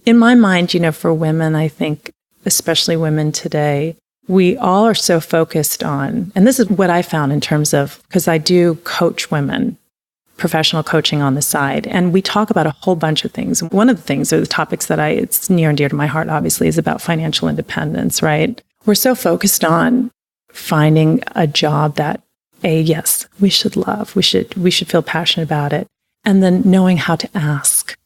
in my mind, for women, I think, especially women today, we all are so focused on, and this is what I found in terms of, because I do coach women, professional coaching on the side, and we talk about a whole bunch of things. One of the things, or the topics that it's near and dear to my heart, obviously, is about financial independence, right? We're so focused on finding a job that, yes, we should love, we should feel passionate about it, and then knowing how to ask,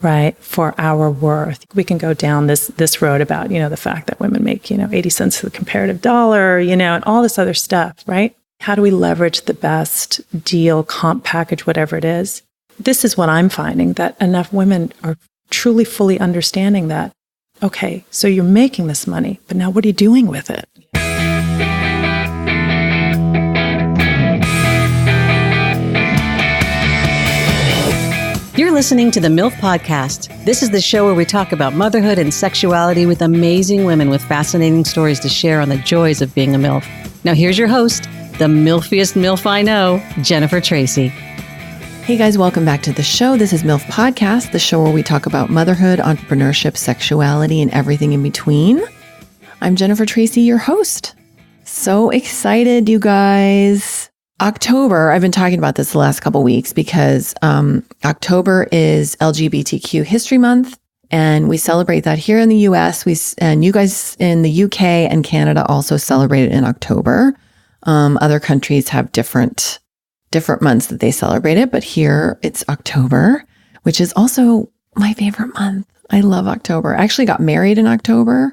right, for our worth. We can go down this road about, the fact that women make, 80 cents to the comparative dollar, and all this other stuff, right? How do we leverage the best deal, comp package, whatever it is? This is what I'm finding, that enough women are truly fully understanding that, okay, so you're making this money, but now what are you doing with it? You're listening to the MILF Podcast. This is the show where we talk about motherhood and sexuality with amazing women with fascinating stories to share on the joys of being a MILF. Now here's your host, the MILFiest MILF I know, Jennifer Tracy. Hey guys, welcome back to the show. This is MILF Podcast, the show where we talk about motherhood, entrepreneurship, sexuality, and everything in between. I'm Jennifer Tracy, your host. So excited, you guys. October, I've been talking about this the last couple of weeks because October is LGBTQ History Month, and we celebrate that here in the US. And you guys in the UK and Canada also celebrate it in October. Other countries have different months that they celebrate it, but here it's October, which is also my favorite month. I love October. I actually got married in October.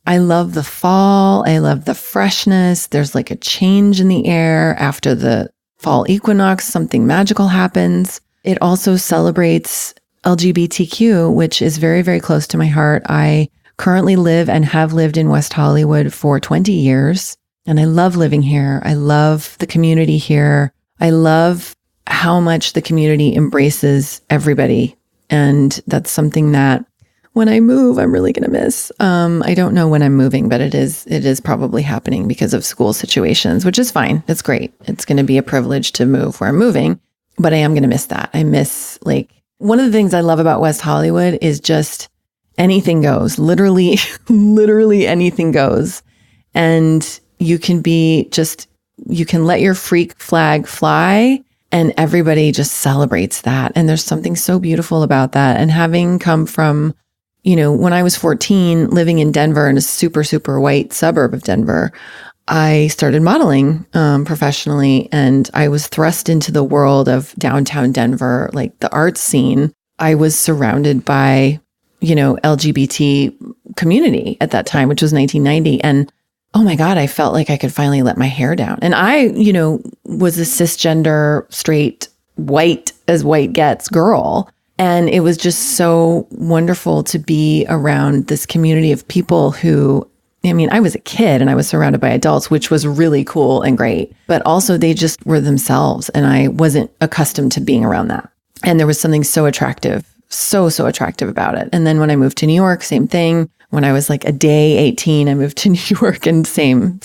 I love the fall. I love the freshness. There's like a change in the air after the fall equinox. Something magical happens. It also celebrates LGBTQ, which is very, very close to my heart. I currently live and have lived in West Hollywood for 20 years, and I love living here. I love the community here. I love how much the community embraces everybody. And that's something that when I move, I'm really going to miss. I don't know when I'm moving, but it is probably happening because of school situations, which is fine. It's great. It's going to be a privilege to move where I'm moving, but I am going to miss that. I miss, one of the things I love about West Hollywood is just anything goes, literally anything goes. And you can let your freak flag fly, and everybody just celebrates that. And there's something so beautiful about that. And having come from, when I was 14, living in Denver, in a super, super white suburb of Denver, I started modeling professionally, and I was thrust into the world of downtown Denver, like the arts scene. I was surrounded by, LGBT community at that time, which was 1990. And oh my God, I felt like I could finally let my hair down. And I, was a cisgender, straight, white as white gets girl. And it was just so wonderful to be around this community of people who, I was a kid and I was surrounded by adults, which was really cool and great. But also they just were themselves. And I wasn't accustomed to being around that. And there was something so attractive, so attractive about it. And then when I moved to New York, same thing. When I was like a day 18, I moved to New York, and same.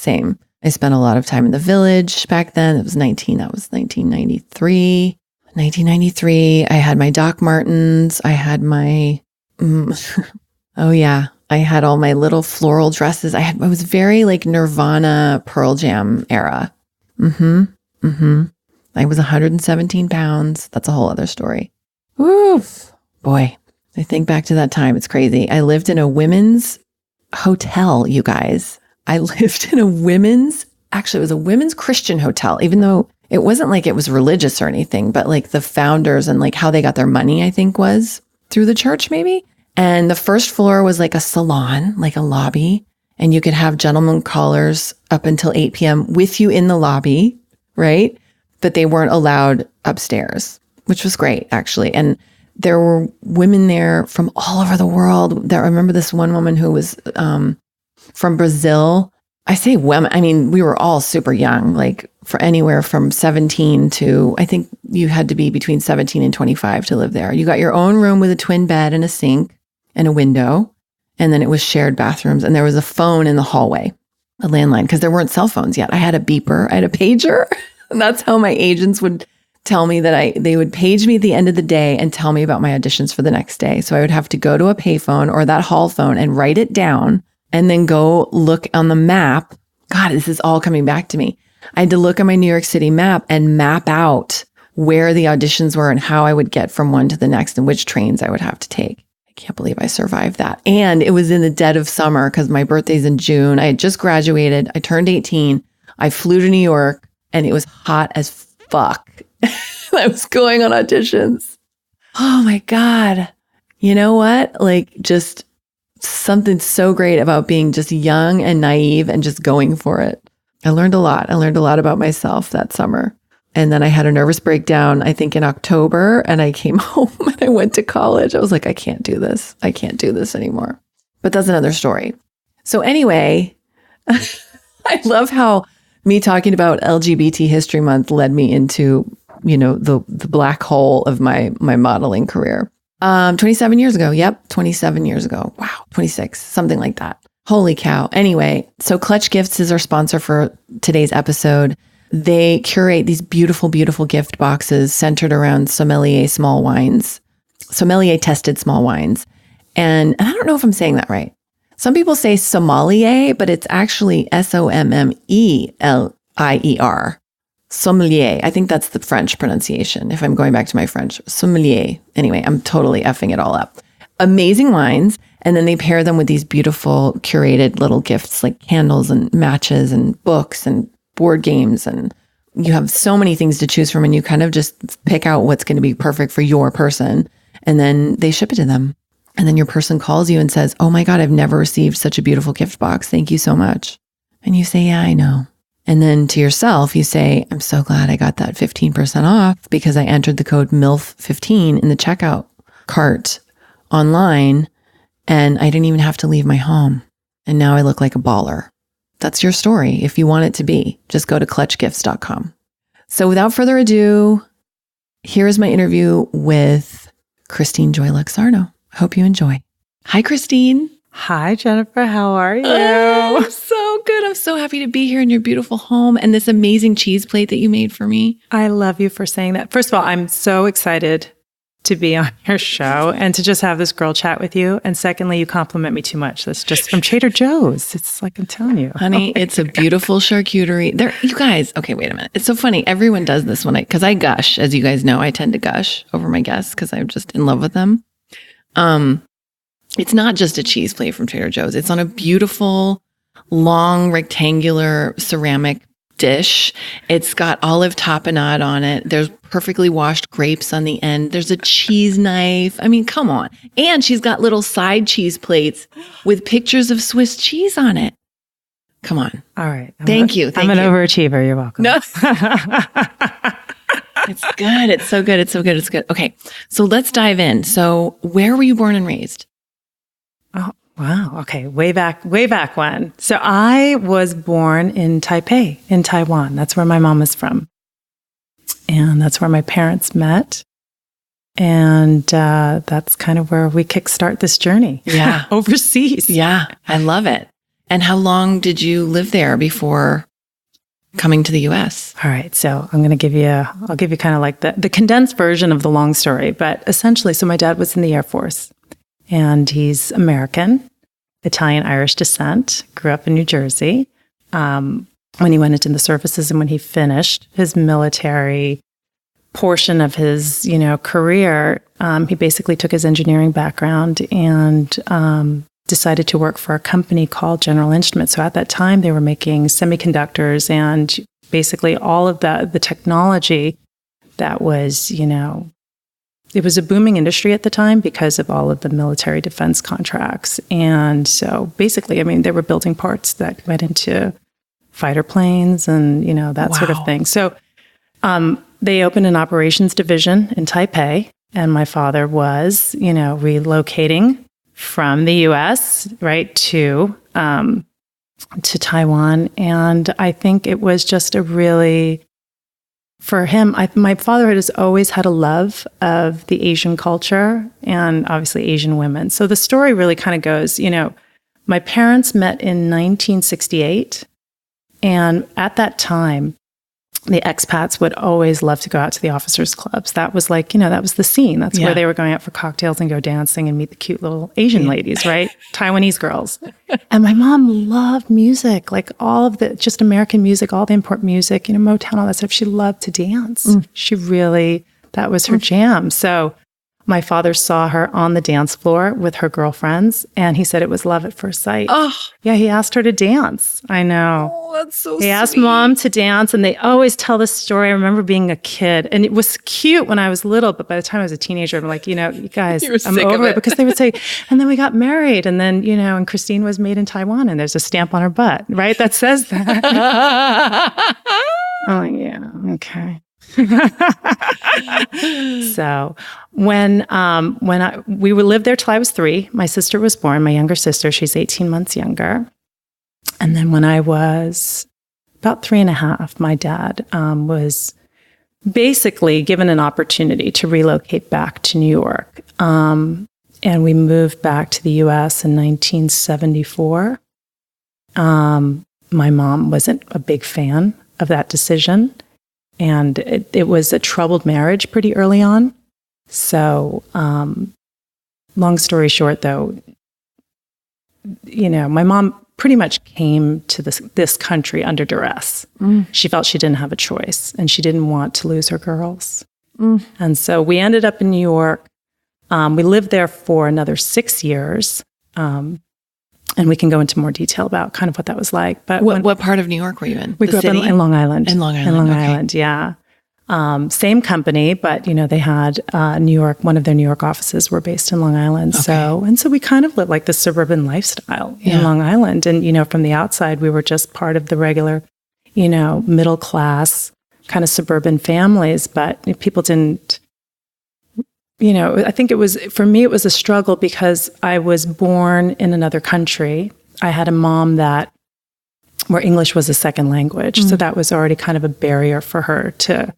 I spent a lot of time in the Village back then. That was 1993. 1993, I had my Doc Martens. I had my, I had all my little floral dresses. I was very like Nirvana, Pearl Jam era. I was 117 pounds. That's a whole other story. Oof. Boy, I think back to that time. It's crazy. I lived in a women's hotel, you guys. I lived in it was a women's Christian hotel, even though it wasn't like it was religious or anything, but like the founders and like how they got their money, I think, was through the church maybe. And the first floor was like a salon, like a lobby, and you could have gentlemen callers up until 8 p.m. with you in the lobby, right? But they weren't allowed upstairs, which was great, actually. And there were women there from all over the world. I remember this one woman who was from Brazil. I say women, we were all super young, like for anywhere from 17 to, I think you had to be between 17 and 25 to live there. You got your own room with a twin bed and a sink and a window. And then it was shared bathrooms. And there was a phone in the hallway, a landline, because there weren't cell phones yet. I had a beeper, I had a pager. And that's how my agents would tell me that they would page me at the end of the day and tell me about my auditions for the next day. So I would have to go to a payphone or that hall phone and write it down and then go look on the map. God, this is all coming back to me. I had to look at my New York City map and map out where the auditions were and how I would get from one to the next and which trains I would have to take. I can't believe I survived that. And it was in the dead of summer because my birthday's in June. I had just graduated. I turned 18. I flew to New York and it was hot as fuck. I was going on auditions. Oh my God. You know what? Like just something so great about being just young and naive and just going for it. I learned a lot. I learned a lot about myself that summer. And then I had a nervous breakdown, I think in October, and I came home and I went to college. I was like, I can't do this. I can't do this anymore. But that's another story. So anyway, I love how me talking about LGBT History Month led me into, the black hole of my modeling career. 27 years ago. Yep. 27 years ago. Wow. 26, something like that. Holy cow. Anyway, so Clutch Gifts is our sponsor for today's episode. They curate these beautiful, beautiful gift boxes centered around sommelier tested small wines. And I don't know if I'm saying that right. Some people say sommelier, but it's actually SOMMELIER. Sommelier. I think that's the French pronunciation. If I'm going back to my French, sommelier. Anyway, I'm totally effing it all up. Amazing wines. And then they pair them with these beautiful curated little gifts like candles and matches and books and board games. And you have so many things to choose from and you kind of just pick out what's going to be perfect for your person. And then they ship it to them. And then your person calls you and says, oh my God, I've never received such a beautiful gift box. Thank you so much. And you say, yeah, I know. And then to yourself, you say, I'm so glad I got that 15% off because I entered the code MILF15 in the checkout cart online and I didn't even have to leave my home. And now I look like a baller. That's your story. If you want it to be, just go to clutchgifts.com. So without further ado, here is my interview with Christine Joyluck Sarno. I hope you enjoy. Hi, Christine. Hi, Jennifer. How are you? Oh, I'm so good. I'm so happy to be here in your beautiful home and this amazing cheese plate that you made for me. I love you for saying that. First of all, I'm so excited to be on your show and to just have this girl chat with you. And secondly, you compliment me too much. That's just from Trader Joe's. It's like I'm telling you. Honey, it's a beautiful charcuterie. You guys, okay, wait a minute. It's so funny. Everyone does this because I gush. As you guys know, I tend to gush over my guests because I'm just in love with them. It's not just a cheese plate from Trader Joe's. It's on a beautiful, long, rectangular ceramic dish. It's got olive tapenade on it. There's perfectly washed grapes on the end. There's a cheese knife. I mean, come on. And she's got little side cheese plates with pictures of Swiss cheese on it. Come on. All right. Thank you. I'm an overachiever. You're welcome. No. It's good. It's so good. It's so good. It's good. Okay. So let's dive in. So where were you born and raised? Oh, wow. Okay. Way back when. So I was born in Taipei, in Taiwan. That's where my mom is from. And that's where my parents met. And that's kind of where we kickstart this journey. Yeah. Overseas. Yeah. I love it. And how long did you live there before coming to the U.S.? All right. So I'll give you kind of like the condensed version of the long story. But essentially, so my dad was in the Air Force. And he's American, Italian-Irish descent, grew up in New Jersey. When he went into the services and when he finished his military portion of his, career, he basically took his engineering background and decided to work for a company called General Instruments. So at that time, they were making semiconductors and basically all of the technology that was, it was a booming industry at the time because of all of the military defense contracts. And so basically, they were building parts that went into fighter planes and, that sort of thing. So they opened an operations division in Taipei, and my father was, relocating from the U.S., right, to Taiwan. And I think it was just a really... For him, my father has always had a love of the Asian culture and obviously Asian women. So the story really kind of goes, my parents met in 1968. And at that time, the expats would always love to go out to the officers' clubs. That was like, that was the scene. That's where they were going out for cocktails and go dancing and meet the cute little Asian ladies, right? Taiwanese girls. And my mom loved music, like all of the just American music, all the import music, Motown, all that stuff. She loved to dance. She really, that was her jam. So my father saw her on the dance floor with her girlfriends, and he said it was love at first sight. Oh, yeah, he asked her to dance. I know. Oh, that's so sweet. He asked Mom to dance, and they always tell this story. I remember being a kid, and it was cute when I was little, but by the time I was a teenager, I'm like, you guys, I'm over it. Because they would say, and then we got married, and then, and Christine was made in Taiwan, and there's a stamp on her butt, right? That says that. Oh, yeah, okay. So when we would live there till I was 3, my sister was born, my younger sister, she's 18 months younger. And then when I was about 3.5, my dad was basically given an opportunity to relocate back to New York. And we moved back to the US in 1974. My mom wasn't a big fan of that decision. And it was a troubled marriage pretty early on. So, long story short, though, my mom pretty much came to this country under duress. She felt she didn't have a choice, and she didn't want to lose her girls. And so we ended up in New York. We lived there for another 6 years. And we can go into more detail about kind of what that was like. But what part of New York were you in? We grew up in Long Island. In Long Island. In Long Island, yeah. Same company, but they had New York. One of their New York offices were based in Long Island. Okay. So we kind of lived like the suburban lifestyle in Long Island. And from the outside, we were just part of the regular, middle class kind of suburban families. But people didn't. I think for me, it was a struggle because I was born in another country. I had a mom where English was a second language. So that was already kind of a barrier for her to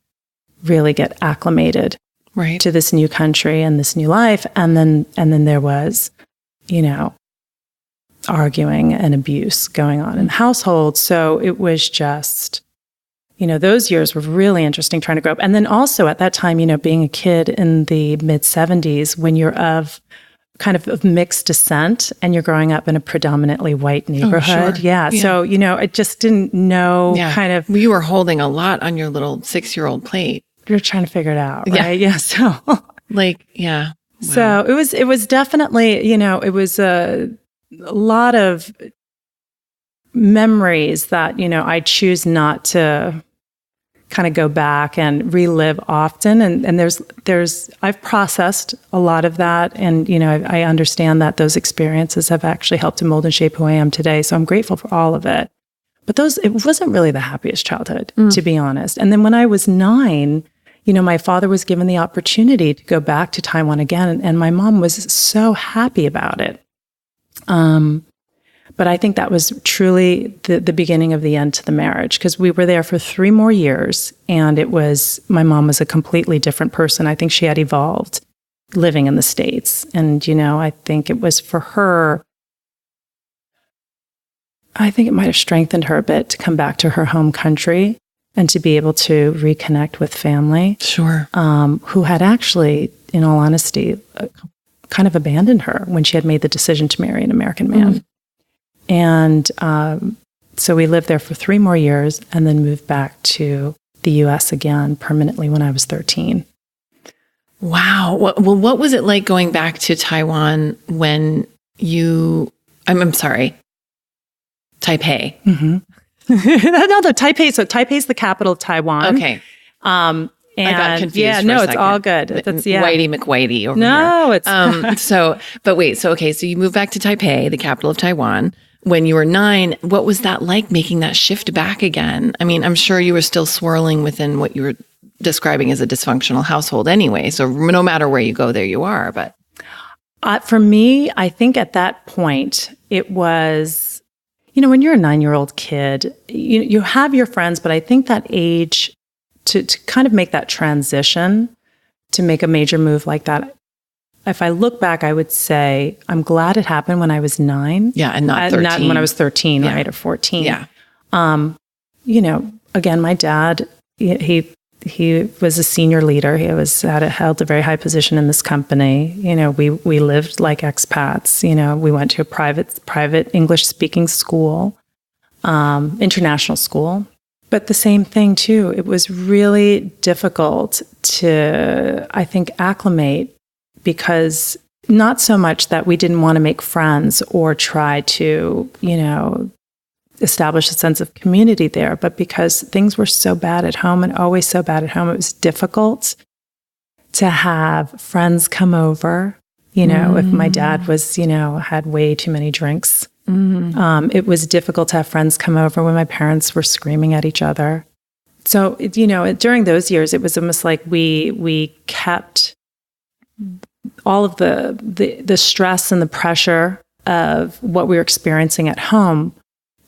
really get acclimated to this new country and this new life. And then there was, arguing and abuse going on in the household. So it was just, those years were really interesting trying to grow up. And then also at that time, being a kid in the mid-70s, when you're of kind of mixed descent and you're growing up in a predominantly white neighborhood. Oh, sure. Yeah. So, I just didn't know kind of. You were holding a lot on your little 6-year-old plate. You're trying to figure it out, right? Yeah. So Wow. So it was definitely, it was a lot of memories that, I choose not to kind of go back and relive often. And I've processed a lot of that. And, I understand that those experiences have actually helped to mold and shape who I am today. So I'm grateful for all of it. But it wasn't really the happiest childhood, to be honest. And then when I was 9, my father was given the opportunity to go back to Taiwan again. And my mom was so happy about it. But I think that was truly the beginning of the end to the marriage, because we were there for 3 more years, and my mom was a completely different person. I think she had evolved living in the States. And, I think it was for her, I think it might have strengthened her a bit to come back to her home country and to be able to reconnect with family. Sure. Who had actually, in all honesty, kind of abandoned her when she had made the decision to marry an American man. And so we lived there for 3 more years and then moved back to the U.S. again permanently when I was 13. Wow. Well, what was it like going back to Taiwan when I'm sorry, Taipei? Mm-hmm. No, Taipei. So Taipei's the capital of Taiwan. Okay. And I got confused. It's all good. That's Whitey McWhitey over here. It's so you moved back to Taipei, the capital of Taiwan. When you were 9, what was that like, making that shift back again? I mean, I'm sure you were still swirling within what you were describing as a dysfunctional household anyway. So no matter where you go, there you are. But for me, I think at that point, it was, when you're a 9-year-old kid, you have your friends, but I think that age to kind of make that transition, to make a major move like that, if I look back, I would say I'm glad it happened when I was 9. Yeah, and not 13. Not when I was 13, right, or 14. Yeah. Again, my dad, he was a senior leader. He held a very high position in this company. We lived like expats. We went to a private English speaking school, international school. But the same thing too, it was really difficult to, I think, acclimate, because not so much that we didn't want to make friends or try to, establish a sense of community there, but because things were so bad at home and always so bad at home, it was difficult to have friends come over. If my dad was, had way too many drinks, it was difficult to have friends come over when my parents were screaming at each other. So, during those years, it was almost like we kept all of the stress and the pressure of what we were experiencing at home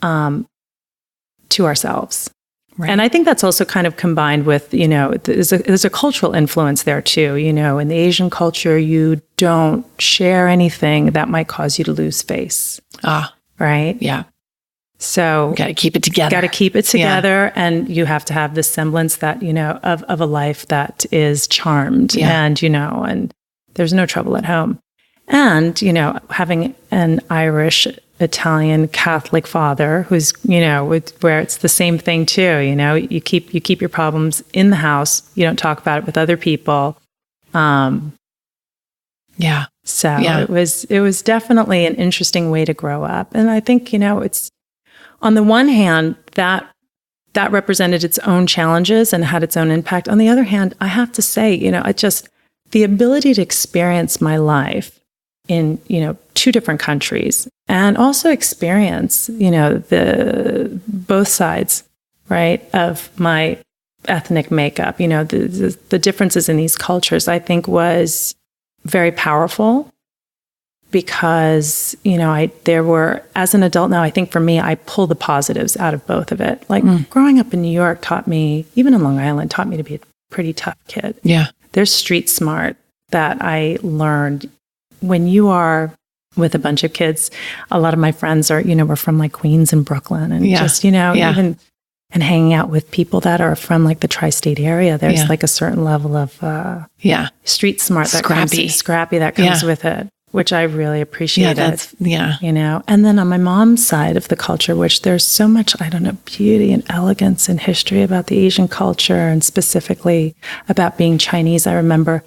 to ourselves. Right. And I think that's also kind of combined with, there's a cultural influence there too. In the Asian culture, you don't share anything that might cause you to lose face. Right? Yeah. So got to keep it together. And you have to have this semblance that, of a life that is charmed and there's no trouble at home. And, having an Irish, Italian, Catholic father who's, where it's the same thing too, you keep your problems in the house. You don't talk about it with other people. So it was definitely an interesting way to grow up. And I think, it's on the one hand that represented its own challenges and had its own impact. On the other hand, I have to say, the ability to experience my life in, two different countries and also experience, the both sides, right, of my ethnic makeup, the differences in these cultures, I think was very powerful because, there were, as an adult now, I think for me, I pull the positives out of both of it. Like growing up in New York taught me, even in Long Island, taught me to be a pretty tough kid. Yeah. There's street smart that I learned when you are with a bunch of kids. A lot of my friends are, we're from like Queens and Brooklyn and just, even and hanging out with people that are from like the tri-state area. There's like a certain level of street smart that scrappy that comes with it, which I really appreciated. And then on my mom's side of the culture, which there's so much, beauty and elegance and history about the Asian culture and specifically about being Chinese. I remember,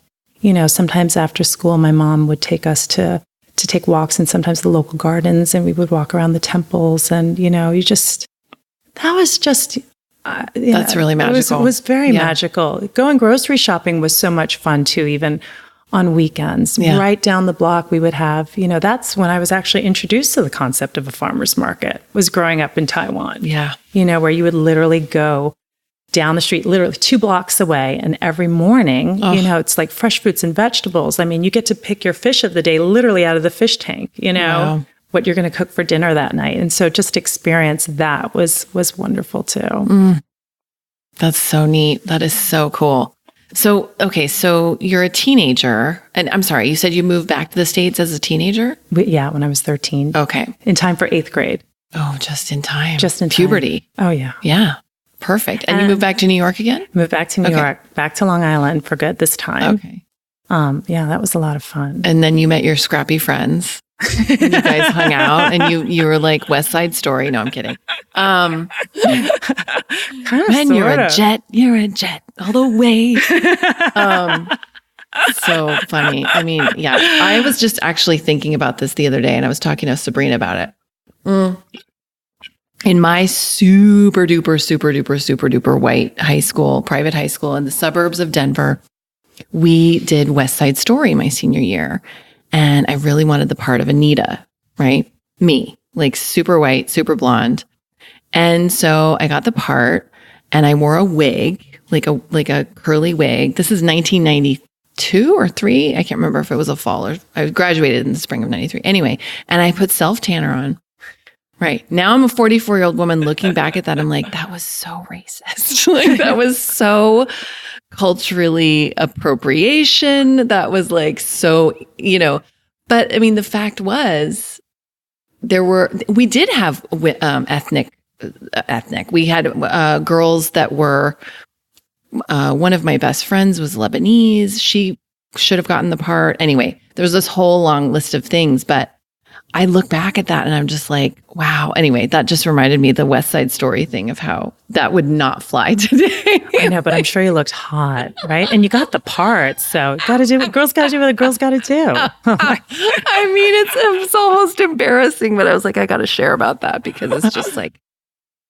sometimes after school, my mom would take us to take walks in sometimes the local gardens, and we would walk around the temples, and that was just that's really magical. It was very magical. Going grocery shopping was so much fun too, even on weekends. Right down the block we would have, that's when I was actually introduced to the concept of a farmer's market, was growing up in Taiwan. Where you would literally go down the street, literally 2 blocks away. And every morning, it's like fresh fruits and vegetables. I mean, you get to pick your fish of the day literally out of the fish tank, what you're going to cook for dinner that night. And so just experience that was wonderful too. That's so neat. That is so cool. So, okay, so you're a teenager, and I'm sorry, you said you moved back to the States as a teenager? When I was 13. Okay. In time for 8th grade. Oh, just in time. Just in time. Puberty. Oh, yeah. Yeah. Perfect. And you moved back to New York again? Moved back to New York, back to Long Island for good this time. Okay. That was a lot of fun. And then you met your scrappy friends. And you guys hung out, and you were like West Side Story. No, I'm kidding. Man, you're a jet all the way. So funny. I mean, I was just actually thinking about this the other day, and I was talking to Sabrina about it. In my super duper white high school, private high school in the suburbs of Denver, we did West Side Story my senior year. And I really wanted the part of Anita, right? Me, like super white, super blonde. And so I got the part, and I wore a wig, like a curly wig. This is 1992 or 3. I can't remember if it was a fall or I graduated in the spring of 93. Anyway, and I put self-tanner on. Right. Now I'm a 44-year-old woman looking back at that. I'm like, that was so racist. Like, that was so culturally appropriation. That was like, so, but I mean, the fact was we did have ethnic. We had girls that were One of my best friends was Lebanese. She should have gotten the part. Anyway, there's this whole long list of things, but I look back at that and I'm just like, wow. Anyway, that just reminded me of the West Side Story thing of how that would not fly today. I know, but I'm sure you looked hot, right? And you got the part, so got to do what girls got to do what a girl's got to do. I mean, it's almost embarrassing, but I was like, I got to share about that because it's just like,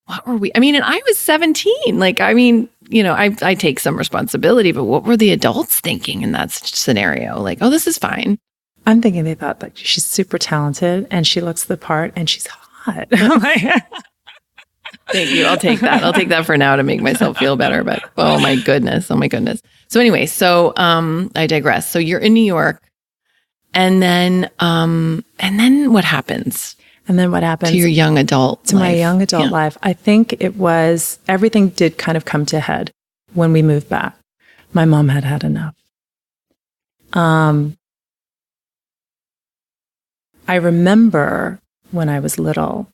what were we? I mean, and I was 17. Like, I mean, you know, I take some responsibility, but what were the adults thinking in that scenario? Like, oh, this is fine. I'm thinking they thought that she's super talented and she looks the part and she's hot. Thank you. I'll take that. I'll take that for now to make myself feel better. But oh my goodness. So anyway, I digress. So you're in New York, and then what happens? And then what happens to your young adult life? My young adult life? I think it was, everything did kind of come to a head when we moved back. My mom had enough. I remember when I was little,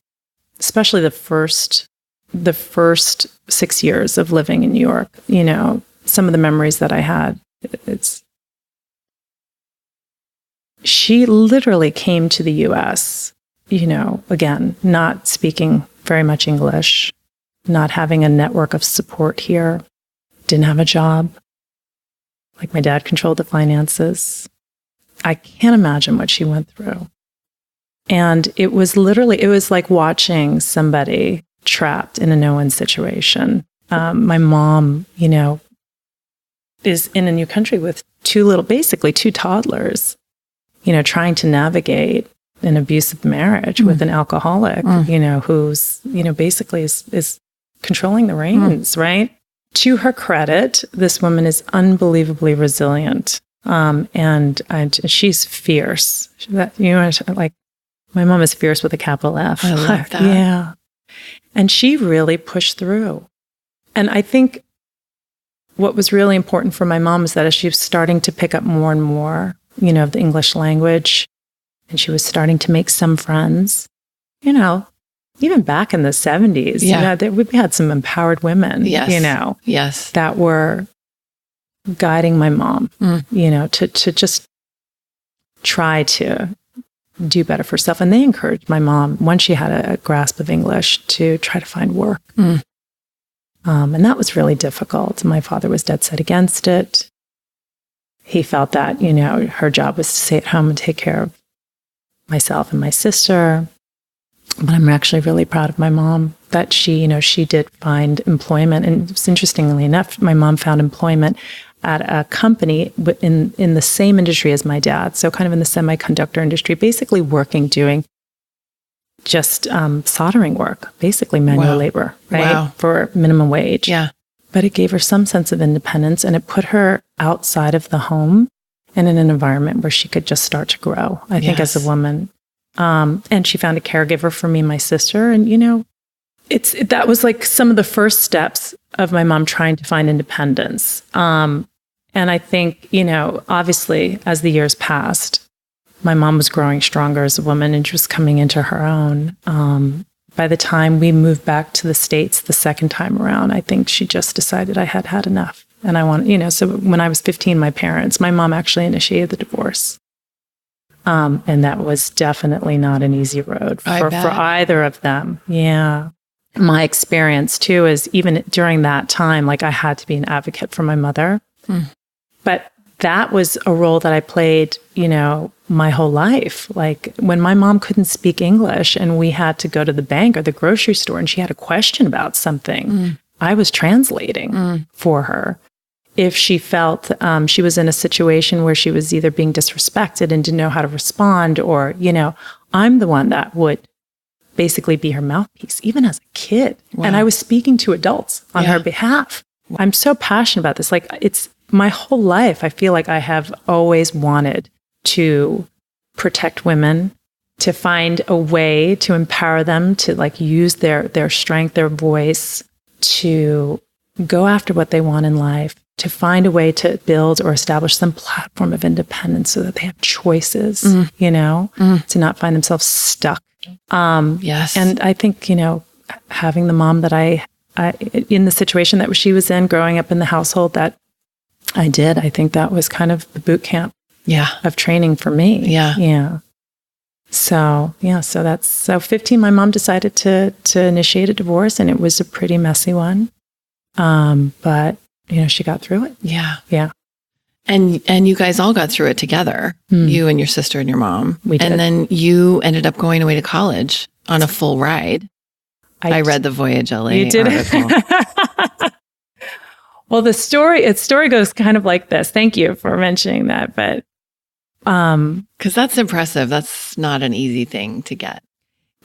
especially the first 6 years of living in New York, you know, some of the memories that I had, she literally came to the US, you know, again, not speaking very much English, not having a network of support here, didn't have a job. Like, my dad controlled the finances. I can't imagine what she went through. And it was like watching somebody trapped in a no-win situation. My mom, you know, is in a new country with basically two toddlers, you know, trying to navigate an abusive marriage with an alcoholic, you know, who's, you know, basically is controlling the reins, right? To her credit, this woman is unbelievably resilient. And she's fierce. You know, like, my mom is fierce with a capital F. I love that. Yeah. And she really pushed through. And I think what was really important for my mom was that as she was starting to pick up more and more, you know, of the English language, and she was starting to make some friends, you know, even back in the 70s, you know, we had some empowered women, you know, that were guiding my mom, you know, to just try to do better for herself. And they encouraged my mom, once she had a grasp of English, to try to find work. And that was really difficult. My father was dead set against it. He felt that, you know, her job was to stay at home and take care of myself and my sister. But I'm actually really proud of my mom that she, you know, she did find employment. And interestingly enough, my mom found employment at a company in the same industry as my dad. So kind of in the semiconductor industry, basically doing just soldering work, basically manual labor, right? For minimum wage. Yeah. But it gave her some sense of independence, and it put her outside of the home and in an environment where she could just start to grow, I think, as a woman. And she found a caregiver for me and my sister. And, you know, that was like some of the first steps of my mom trying to find independence. And I think, you know, obviously, as the years passed, my mom was growing stronger as a woman and just coming into her own. By the time we moved back to the States the second time around, I think she just decided I had enough. And I want, you know, so when I was 15, my mom actually initiated the divorce. And that was definitely not an easy road for either of them. Yeah. My experience too is even during that time, like, I had to be an advocate for my mother. But that was a role that I played, you know, my whole life. Like, when my mom couldn't speak English and we had to go to the bank or the grocery store and she had a question about something, I was translating for her. If she felt she was in a situation where she was either being disrespected and didn't know how to respond, or, you know, I'm the one that would basically be her mouthpiece, even as a kid. And I was speaking to adults on her behalf. I'm so passionate about this. Like, it's my whole life, I feel like I have always wanted to protect women, to find a way to empower them, to like use their strength, their voice, to go after what they want in life, to find a way to build or establish some platform of independence so that they have choices, you know, to not find themselves stuck. And I think, you know, having the mom that I in the situation that she was in, growing up in the household that I did, I think that was kind of the boot camp of training for me. Yeah. So 15, my mom decided to initiate a divorce, and it was a pretty messy one. But she got through it. Yeah. And you guys all got through it together, you and your sister and your mom. We did. And then you ended up going away to college on a full ride. I read the Voyage LA You did article. Well, the story goes kind of like this. Thank you for mentioning that. But because that's impressive. That's not an easy thing to get.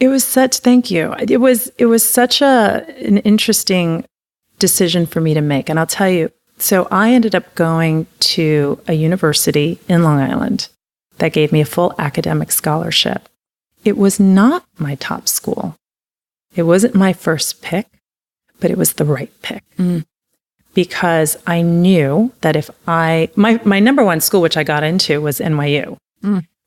Thank you. It was such an interesting decision for me to make. And I'll tell you, so I ended up going to a university in Long Island that gave me a full academic scholarship. It was not my top school. It wasn't my first pick, but it was the right pick. Because I knew that if my number one school, which I got into, was NYU.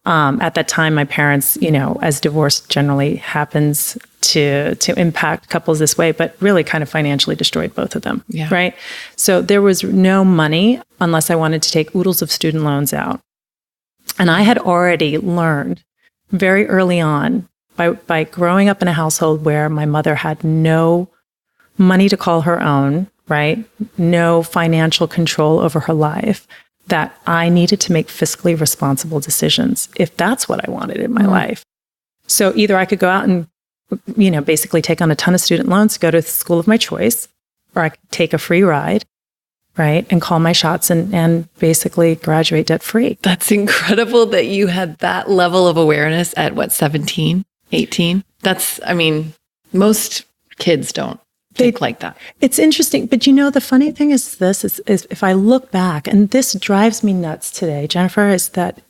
At that time, my parents, as divorce generally happens to impact couples this way, but really kind of financially destroyed both of them. Yeah. Right. So there was no money unless I wanted to take oodles of student loans out. And I had already learned very early on by growing up in a household where my mother had no money to call her own, right? No financial control over her life, that I needed to make fiscally responsible decisions if that's what I wanted in my life. So either I could go out and, basically take on a ton of student loans to go to the school of my choice, or I could take a free ride, right? And call my shots and basically graduate debt free. That's incredible that you had that level of awareness at 17, 18? Most kids don't think like that. It's interesting. But the funny thing is this, is if I look back, and this drives me nuts today, Jennifer, is that,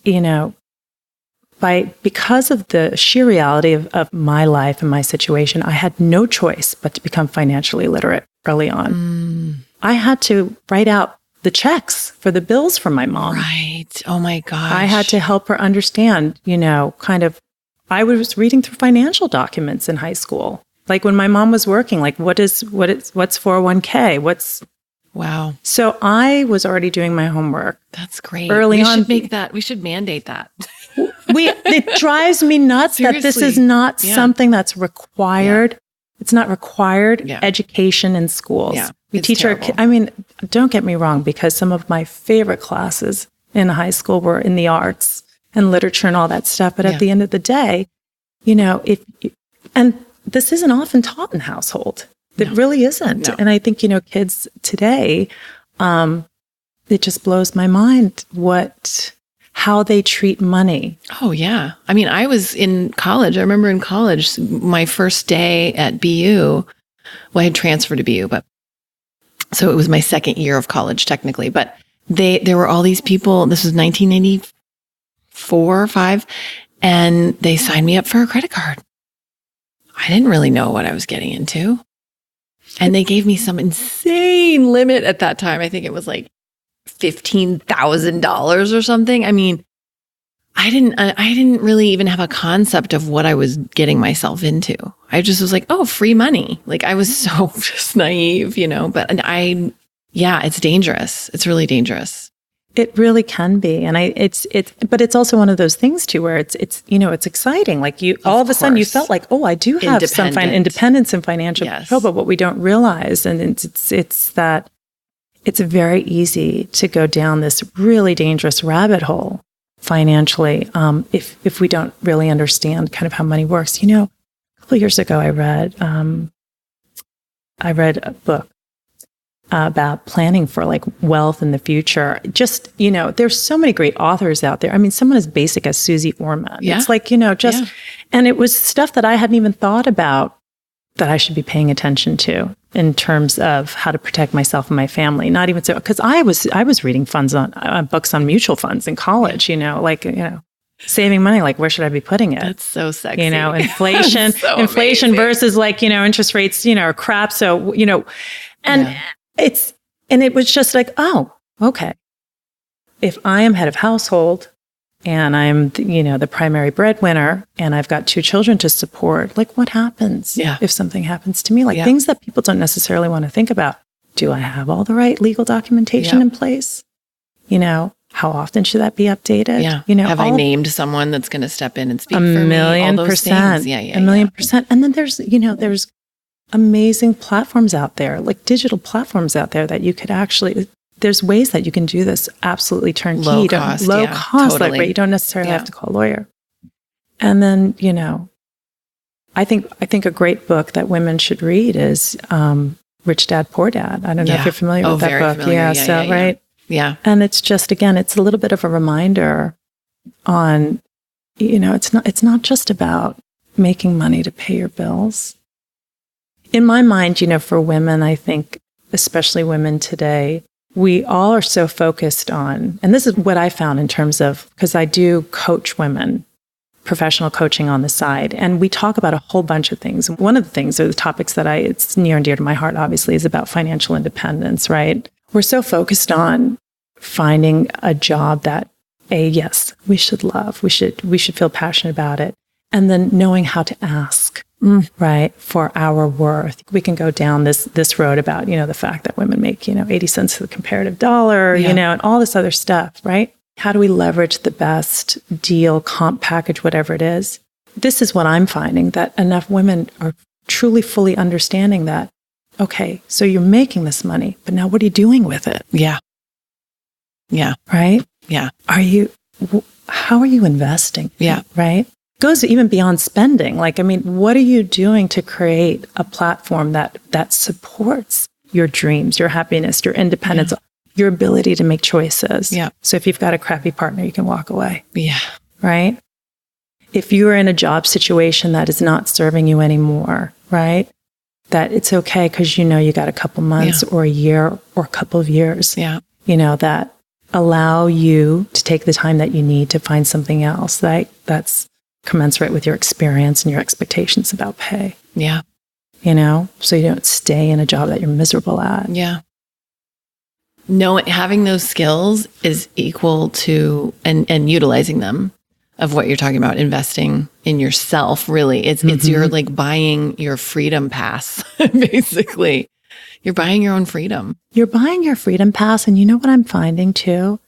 because of the sheer reality of my life and my situation, I had no choice but to become financially literate early on. I had to write out the checks for the bills from my mom. Right. Oh my gosh. I had to help her understand, I was reading through financial documents in high school. Like when my mom was working, like what's 401k? Wow. So I was already doing my homework. That's great. Early on. We should mandate that. It drives me nuts that this is not something that's required. Yeah. It's not required education in schools. Yeah, we teach our kids. Don't get me wrong, because some of my favorite classes in high school were in the arts and literature and all that stuff. But at the end of the day, and this isn't often taught in household. It really isn't. No. And I think, kids today, it just blows my mind how they treat money. Oh, yeah. I was in college. I remember in college, my first day at BU, I had transferred to BU, so it was my second year of college technically, but there were all these people. This was 1984 or 5, and they signed me up for a credit card. I didn't really know what I was getting into. And they gave me some insane limit at that time. I think it was like $15,000 or something. I didn't really even have a concept of what I was getting myself into. I just was like, oh, free money. Like I was so just naive, but it's dangerous. It's really dangerous. It really can be. And but it's also one of those things too, where it's exciting. Like all of a sudden you felt like, oh, I do have some independence and financial control. But what we don't realize, and it's that it's very easy to go down this really dangerous rabbit hole financially, if we don't really understand kind of how money works. A couple of years ago, I read a book about planning for like wealth in the future. Just, there's so many great authors out there. Someone as basic as Susie Orman. Yeah. It's like, and it was stuff that I hadn't even thought about that I should be paying attention to in terms of how to protect myself and my family. Not even so, because I was reading books on mutual funds in college, saving money, like where should I be putting it? That's so sexy. Inflation, so inflation amazing. Versus like, interest rates, are crap. So, and it was just like, oh, okay. If I am head of household, and I'm, the primary breadwinner, and I've got 2 children to support, like what happens if something happens to me? Like things that people don't necessarily want to think about. Do I have all the right legal documentation in place? How often should that be updated? Yeah. Have I named someone that's going to step in and speak for me? All those things. Yeah. A million percent. And then there's amazing platforms out there, like digital platforms out there that you could actually, there's ways that you can do this absolutely turnkey. Low cost, cost, totally. like where you don't necessarily have to call a lawyer. And then, I think a great book that women should read is Rich Dad, Poor Dad. I don't know if you're familiar with that book. Familiar. Right. Yeah. And it's just, again, it's a little bit of a reminder on, it's not just about making money to pay your bills. In my mind, for women, I think, especially women today, we all are so focused on, and this is what I found in terms of, because I do coach women, professional coaching on the side, and we talk about a whole bunch of things. One of the things, or the topics that it's near and dear to my heart, obviously, is about financial independence, right? We're so focused on finding a job that, yes, we should love, we should feel passionate about it, and then knowing how to ask, right, for our worth. We can go down this road about, the fact that women make, 80 cents to the comparative dollar, and all this other stuff, right? How do we leverage the best deal, comp package, whatever it is? This is what I'm finding, that enough women are truly fully understanding that, okay, so you're making this money, but now what are you doing with it? Yeah. Yeah. Right? Yeah. How are you investing? Yeah. Right? Goes even beyond spending. What are you doing to create a platform that supports your dreams, your happiness, your independence, your ability to make choices? Yeah. So if you've got a crappy partner, you can walk away. Yeah. Right? If you are in a job situation that is not serving you anymore, right? That it's okay because you got a couple months or a year or a couple of years, that allow you to take the time that you need to find something else that's commensurate with your experience and your expectations about pay. Yeah. So you don't stay in a job that you're miserable at. Yeah. No, having those skills is equal to, and utilizing them, of what you're talking about, investing in yourself, really. It's you're like buying your freedom pass, basically. You're buying your own freedom. You're buying your freedom pass. And you know what I'm finding too?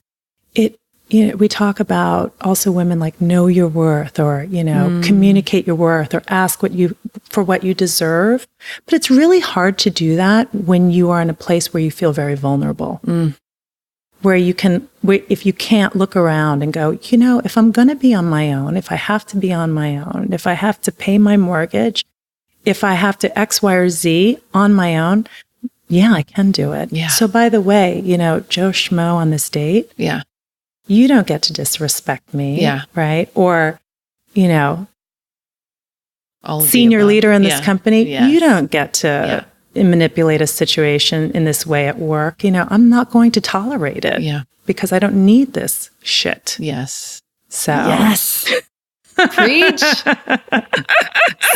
We talk about also women like know your worth, or, communicate your worth, or ask for what you deserve. But it's really hard to do that when you are in a place where you feel very vulnerable, where if you can't look around and go, if I'm going to be on my own, if I have to be on my own, if I have to pay my mortgage, if I have to X, Y, or Z on my own, I can do it. Yeah. So by the way, Joe Schmo on this date, you don't get to disrespect me. Yeah. Right. Or, all senior leader in this company, Yes. you don't get to manipulate a situation in this way at work. I'm not going to tolerate it. Yeah. Because I don't need this shit. Yes. So. Yes. Preach.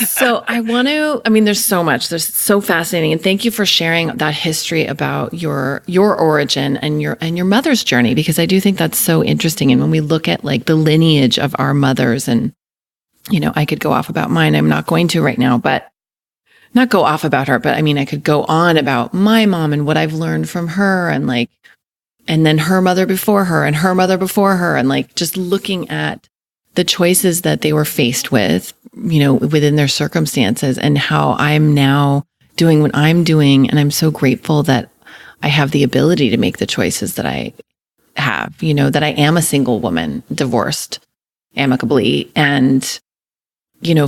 So there's so much. There's so fascinating. And thank you for sharing that history about your origin and your mother's journey, because I do think that's so interesting. And when we look at like the lineage of our mothers, and, I could go off about mine. I'm not going to right now, but not go off about her, but I could go on about my mom and what I've learned from her, and then her mother before her and her mother before her. And like, just looking at the choices that they were faced with, within their circumstances, and how I'm now doing what I'm doing. And I'm so grateful that I have the ability to make the choices that I have, that I am a single woman, divorced amicably, and,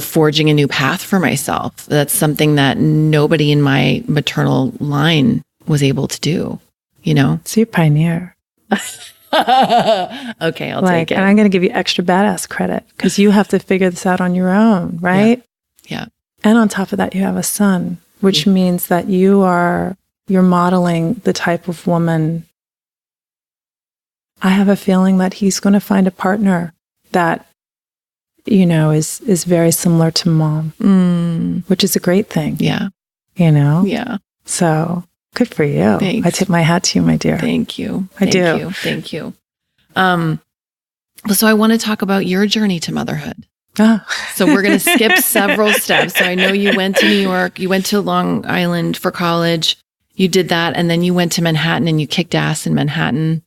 forging a new path for myself. That's something that nobody in my maternal line was able to do, So you're a pioneer. Okay, I'll take it. And I'm going to give you extra badass credit because you have to figure this out on your own, right? Yeah. And on top of that, you have a son, which means that you're modeling the type of woman. I have a feeling that he's going to find a partner that, is very similar to mom, which is a great thing. Yeah. Yeah. So good for you. Thanks. I tip my hat to you, my dear. Thank you. I do. Thank you. So I want to talk about your journey to motherhood. So we're going to skip several steps. So I know you went to New York, you went to Long Island for college, you did that, and then you went to Manhattan and you kicked ass in Manhattan.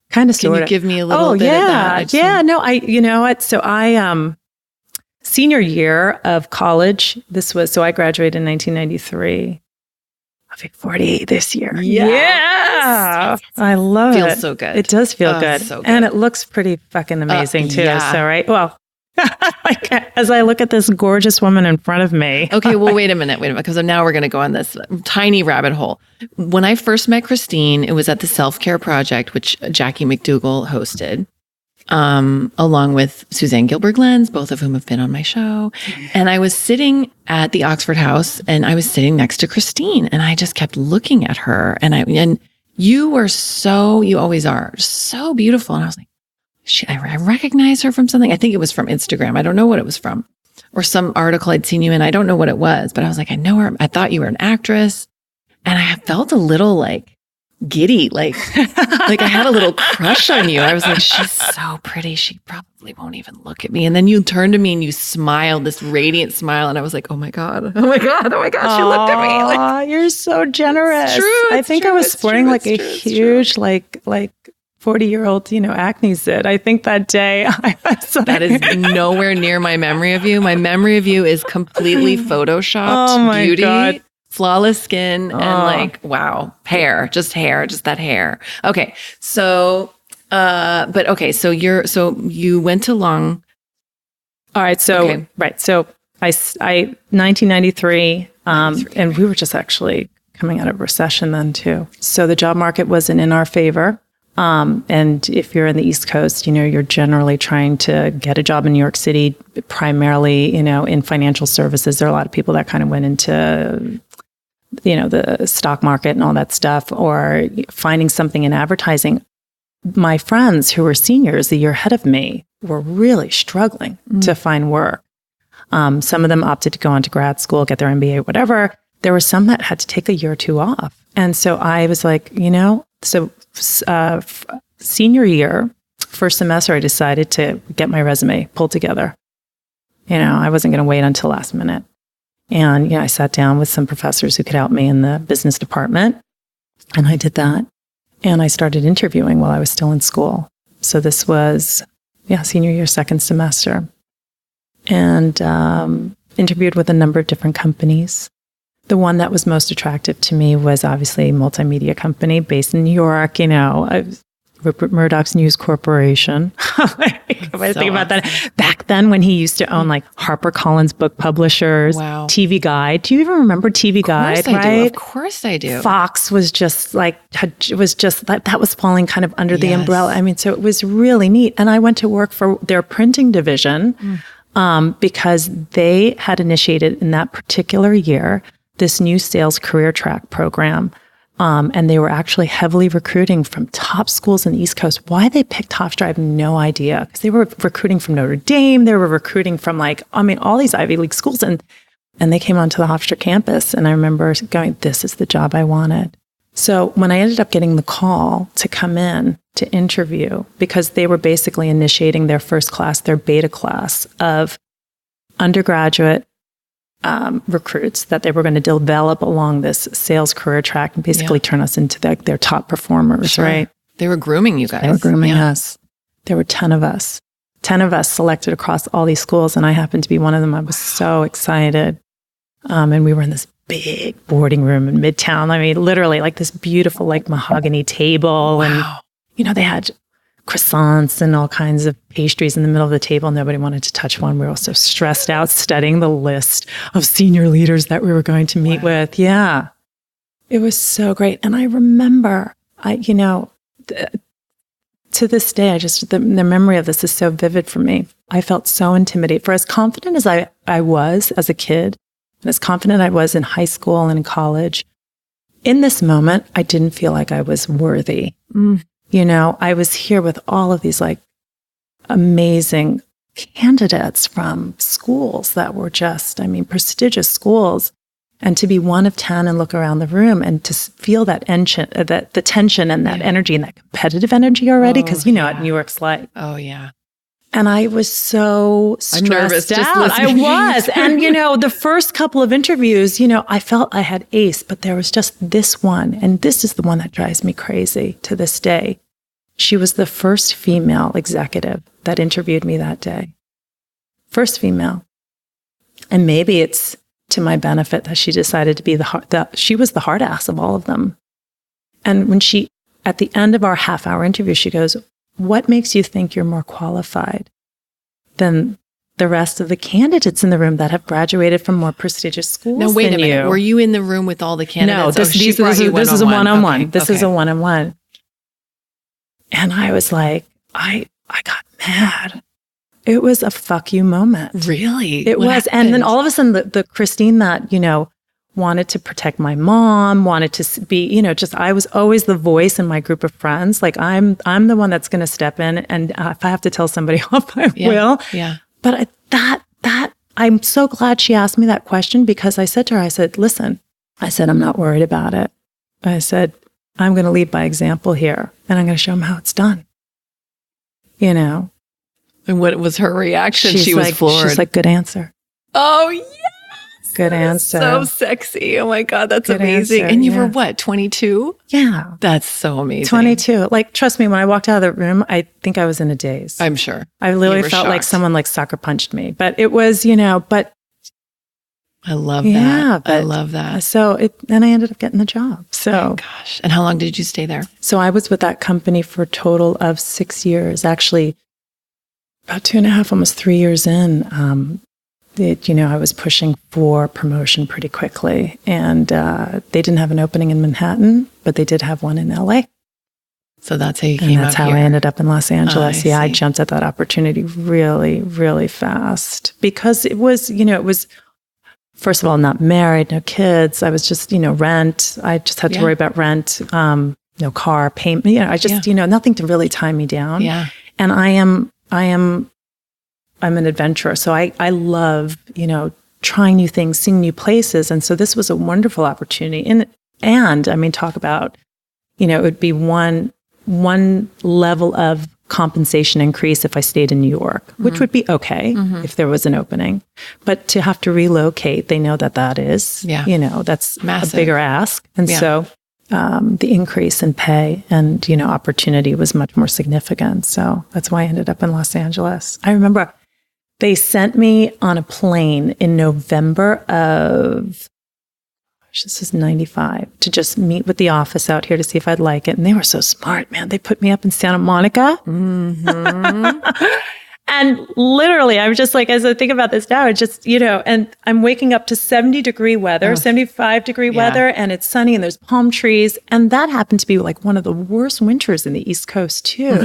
Kind of, Can you give me a little bit of that? You know what? So I, senior year of college, I graduated in 1993. I'll be 48 this year. Yeah. I love it. Feels so good. It does feel good. So good. And it looks pretty fucking amazing too. Yeah. So, right. Well, as I look at this gorgeous woman in front of me. Okay, well, wait a minute, because now we're going to go on this tiny rabbit hole. When I first met Christine, it was at the Self-Care Project, which Jackie McDougall hosted, along with Suzanne Gilbert-Glens, both of whom have been on my show. And I was sitting at the Oxford House, and I was sitting next to Christine, and I just kept looking at her. And you were you always are, so beautiful. And I was like, I recognize her from something. I think it was from Instagram. I don't know what it was from, or some article I'd seen you in. I don't know what it was, but I was like, I know her. I thought you were an actress, and I felt a little like giddy, like I had a little crush on you. I was like, she's so pretty. She probably won't even look at me. And then you turned to me and you smiled, this radiant smile, and I was like, oh my god, she looked at me. Like, you're so generous. It's true. I think I was sporting like a huge like 40-year-old, acne zit. I think that day I was like, that is nowhere near my memory of you. My memory of you is completely photoshopped beauty, God. Flawless skin, and hair, just that hair. Okay. So, so you went to Long. All right. So, okay. Right. So I 1993, and we were just actually coming out of recession then too. So the job market wasn't in our favor. And if you're in the East Coast, you're generally trying to get a job in New York City, primarily, in financial services. There are a lot of people that kind of went into, the stock market and all that stuff, or finding something in advertising. My friends who were seniors the year ahead of me were really struggling to find work. Some of them opted to go on to grad school, get their MBA, whatever. There were some that had to take a year or two off. And so I was like, senior year, first semester, I decided to get my resume pulled together. I wasn't going to wait until last minute. And, I sat down with some professors who could help me in the business department. And I did that. And I started interviewing while I was still in school. So this was, senior year, second semester. And interviewed with a number of different companies. The one that was most attractive to me was obviously a multimedia company based in New York, Rupert Murdoch's News Corporation. I think about that. Back then when he used to own like HarperCollins book publishers, TV Guide. Do you even remember TV Guide? Of course I do. Fox was just like, that was falling kind of under the umbrella. I mean, so it was really neat. And I went to work for their printing division because they had initiated in that particular year this new sales career track program. And they were actually heavily recruiting from top schools in the East Coast. Why they picked Hofstra, I have no idea. Because they were recruiting from Notre Dame. They were recruiting from all these Ivy League schools. And they came onto the Hofstra campus. And I remember going, this is the job I wanted. So when I ended up getting the call to come in to interview, because they were basically initiating their first class, their beta class of undergraduate recruits that they were going to develop along this sales career track and basically turn us into their top performers, right? They were grooming you guys. They were grooming us. There were 10 of us. 10 of us selected across all these schools, and I happened to be one of them. I was so excited. And we were in this big boarding room in Midtown. I mean, literally like this beautiful mahogany table. Wow. And, they had croissants and all kinds of pastries in the middle of the table. Nobody wanted to touch one. We were all so stressed out studying the list of senior leaders that we were going to meet with. Yeah. It was so great. And I remember, to this day, the memory of this is so vivid for me. I felt so intimidated. For as confident as I was as a kid, and as confident I was in high school and in college, in this moment, I didn't feel like I was worthy. I was here with all of these amazing candidates from schools that were just, prestigious schools. And to be one of 10 and look around the room and to feel that tension, the tension and that energy and that competitive energy already, because you know what New York's like. Oh, yeah. And I was so stressed nervous just out. I listening. was. And, you know, the first couple of interviews, you know, I felt I had ace, but there was just this one. And this is the one that drives me crazy to this day. She was the first female executive that interviewed me that day. First female. And maybe it's to my benefit that she decided to be she was the hard ass of all of them. And when she, at the end of our half-hour interview, she goes, "What makes you think you're more qualified than the rest of the candidates in the room that have graduated from more prestigious schools?" Now, wait than a minute. you? Were you in the room with all the candidates? No, this is a one-on-one. This is a one-on-one. And I was like, I got mad. It was a fuck you moment. Really? It was. And then all of a sudden, the Christine that, you know, wanted to protect my mom, wanted to be, you know, just, I was always the voice in my group of friends. Like I'm the one that's going to step in. And if I have to tell somebody off, I will. Yeah. But I'm so glad she asked me that question, because I said to her, I said, listen, I'm not worried about it. I said, I'm going to lead by example here, and I'm going to show them how it's done. You know? And what was her reaction? She was floored. She's like, good answer. Oh, yes. Good answer. So sexy. Oh my God, that's Good amazing. answer, And you were what, 22? Yeah. That's so amazing. 22. Like, trust me, when I walked out of the room, I think I was in a daze. I'm sure. I literally felt like someone like sucker punched me. But it was, you know, but I love that. I love that. So then I ended up getting the job. So, oh gosh. And how long did you stay there? So I was with that company for a total of 6 years, actually about 2.5, almost 3 years in. You know, I was pushing for promotion pretty quickly, and they didn't have an opening in Manhattan, but they did have one in LA. So that's how you came And that's how here. I ended up in Los Angeles. I I jumped at that opportunity really, really fast, because it was, you know, first of all, not married, no kids. I was just, you know, rent. I just had to worry about rent, no car payment. You know, I just, you know, nothing to really tie me down. Yeah. And I'm an adventurer. So I love, you know, trying new things, seeing new places. And so this was a wonderful opportunity. And I mean, talk about, you know, it would be one level of compensation increase if I stayed in New York, which would be okay if there was an opening. But to have to relocate, they know that is, you know, that's massive. A bigger ask. And so the increase in pay and, you know, opportunity was much more significant. So that's why I ended up in Los Angeles. I remember they sent me on a plane in November of, this is 95, to just meet with the office out here to see if I'd like it. And they were so smart, man. They put me up in Santa Monica. And literally, I'm just like, as I think about this now, it's just, you know, and I'm waking up to 70-degree weather, 75-degree weather, and it's sunny and there's palm trees. And that happened to be like one of the worst winters in the East Coast too.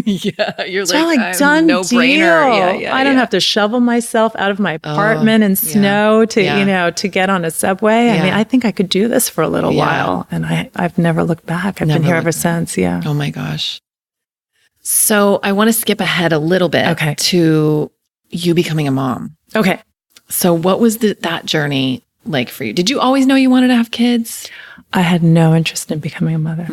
You're so like, I'm done no brainer. I don't have to shovel myself out of my apartment in snow to, you know, to get on a subway. I mean, I think I could do this for a little while. And I've never looked back. I've been here ever since. Yeah. Oh my gosh. So I want to skip ahead a little bit to you becoming a mom. Okay. So what was that journey like for you? Did you always know you wanted to have kids? I had no interest in becoming a mother.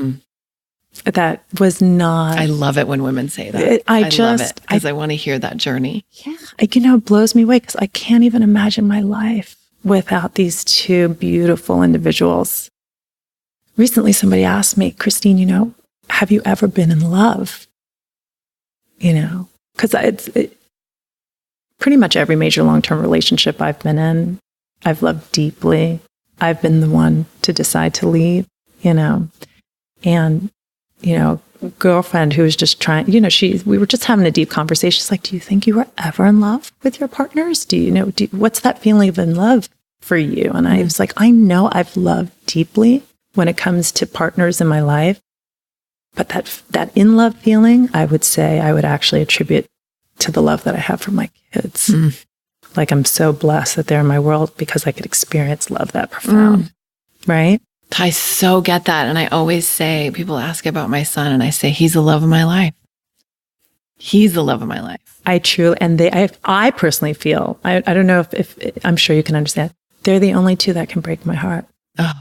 That was not... I love it when women say that. I love it because I want to hear that journey. Yeah. You know, it blows me away because I can't even imagine my life without these two beautiful individuals. Recently, somebody asked me, Christine, you know, have you ever been in love? You know, because pretty much every major long-term relationship I've been in, I've loved deeply. I've been the one to decide to leave, you know, and, you know, girlfriend who was just trying, you know, we were just having a deep conversation. She's like, do you think you were ever in love with your partners? Do you know, what's that feeling of in love for you? And I was like, I know I've loved deeply when it comes to partners in my life. But that in love feeling, I would say I would actually attribute to the love that I have for my kids. Like I'm so blessed that they're in my world because I could experience love that profound. Right? I so get that. And I always say, people ask about my son and I say, he's the love of my life. He's the love of my life. I personally feel, I don't know if I'm sure you can understand, they're the only two that can break my heart. Oh,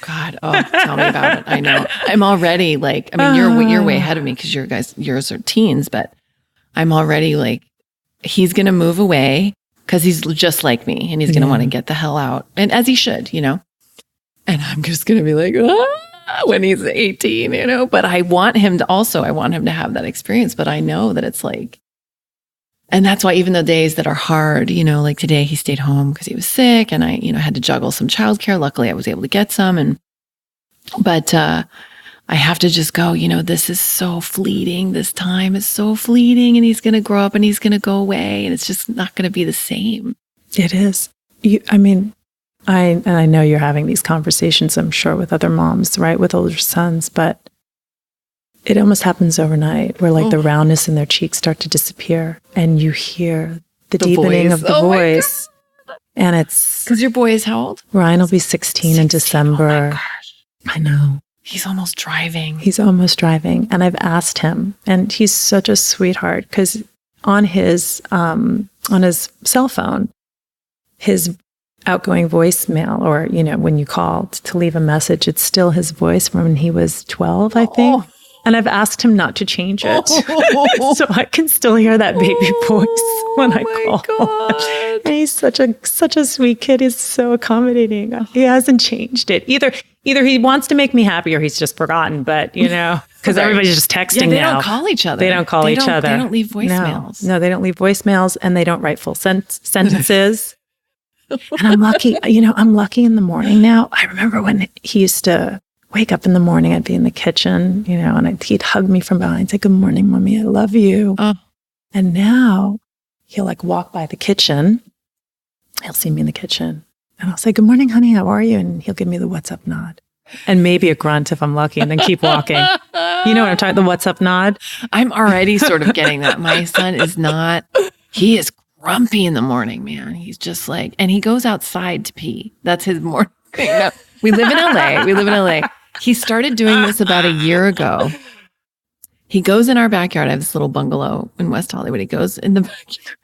God. Oh, tell me about it. I know. I'm already like, I mean, you're way ahead of me because yours are teens, but I'm already like, he's going to move away because he's just like me and he's going to want to get the hell out. And as he should, you know, and I'm just going to be like, when he's 18, you know, but I want him to have that experience, but I know that it's like, and that's why even the days that are hard, you know, like today he stayed home because he was sick and I, you know, had to juggle some childcare. Luckily I was able to get some but I have to just go, you know, this is so fleeting. This time is so fleeting and he's going to grow up and he's going to go away and it's just not going to be the same. It is. I know you're having these conversations, I'm sure, with other moms, right? With older sons, but it almost happens overnight where like the roundness in their cheeks start to disappear and you hear the deepening of the voice. And it's... Because your boy is how old? Ryan will be 16 in December. Oh my gosh. I know. He's almost driving. And I've asked him, and he's such a sweetheart because on his cell phone, his outgoing voicemail, or, you know, when you called to leave a message, it's still his voice from when he was 12, I think. And I've asked him not to change it. So I can still hear that baby voice when I call. God. And he's such a sweet kid. He's so accommodating. He hasn't changed it. Either he wants to make me happy or he's just forgotten, but you know, because everybody's just texting now. They don't call each other. They don't call each other. They don't leave voicemails. No, they don't leave voicemails and they don't write full sentences. And I'm lucky, you know, I'm lucky in the morning now. I remember when he used to wake up in the morning, I'd be in the kitchen, you know, and he'd hug me from behind, say, "Good morning, Mommy, I love you." And now he'll like walk by the kitchen. He'll see me in the kitchen and I'll say, "Good morning, honey, how are you?" And he'll give me the what's up nod and maybe a grunt if I'm lucky and then keep walking. You know what I'm talking, the what's up nod? I'm already sort of getting that. My son is not, he is grumpy in the morning, man. He's just like, and he goes outside to pee. That's his morning thing. No, we live in LA. He started doing this about a year ago. He goes in our backyard. I have this little bungalow in West Hollywood. He goes in the backyard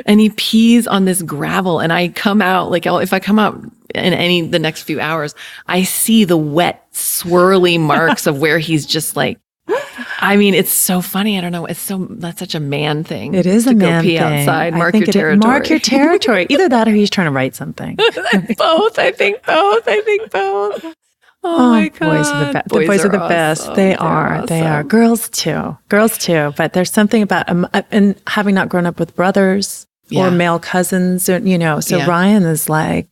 and he pees on this gravel. And I come out, like if I come out in the next few hours, I see the wet, swirly marks of where he's just like, I mean, it's so funny. I don't know. That's such a man thing. It is a man thing. To go pee outside, mark your territory. Mark your territory. Either that or he's trying to write something. Both. I think both. Oh my God. Boys are the best. They are. Girls too. But there's something about and having not grown up with brothers or male cousins, or, you know, so Ryan is like,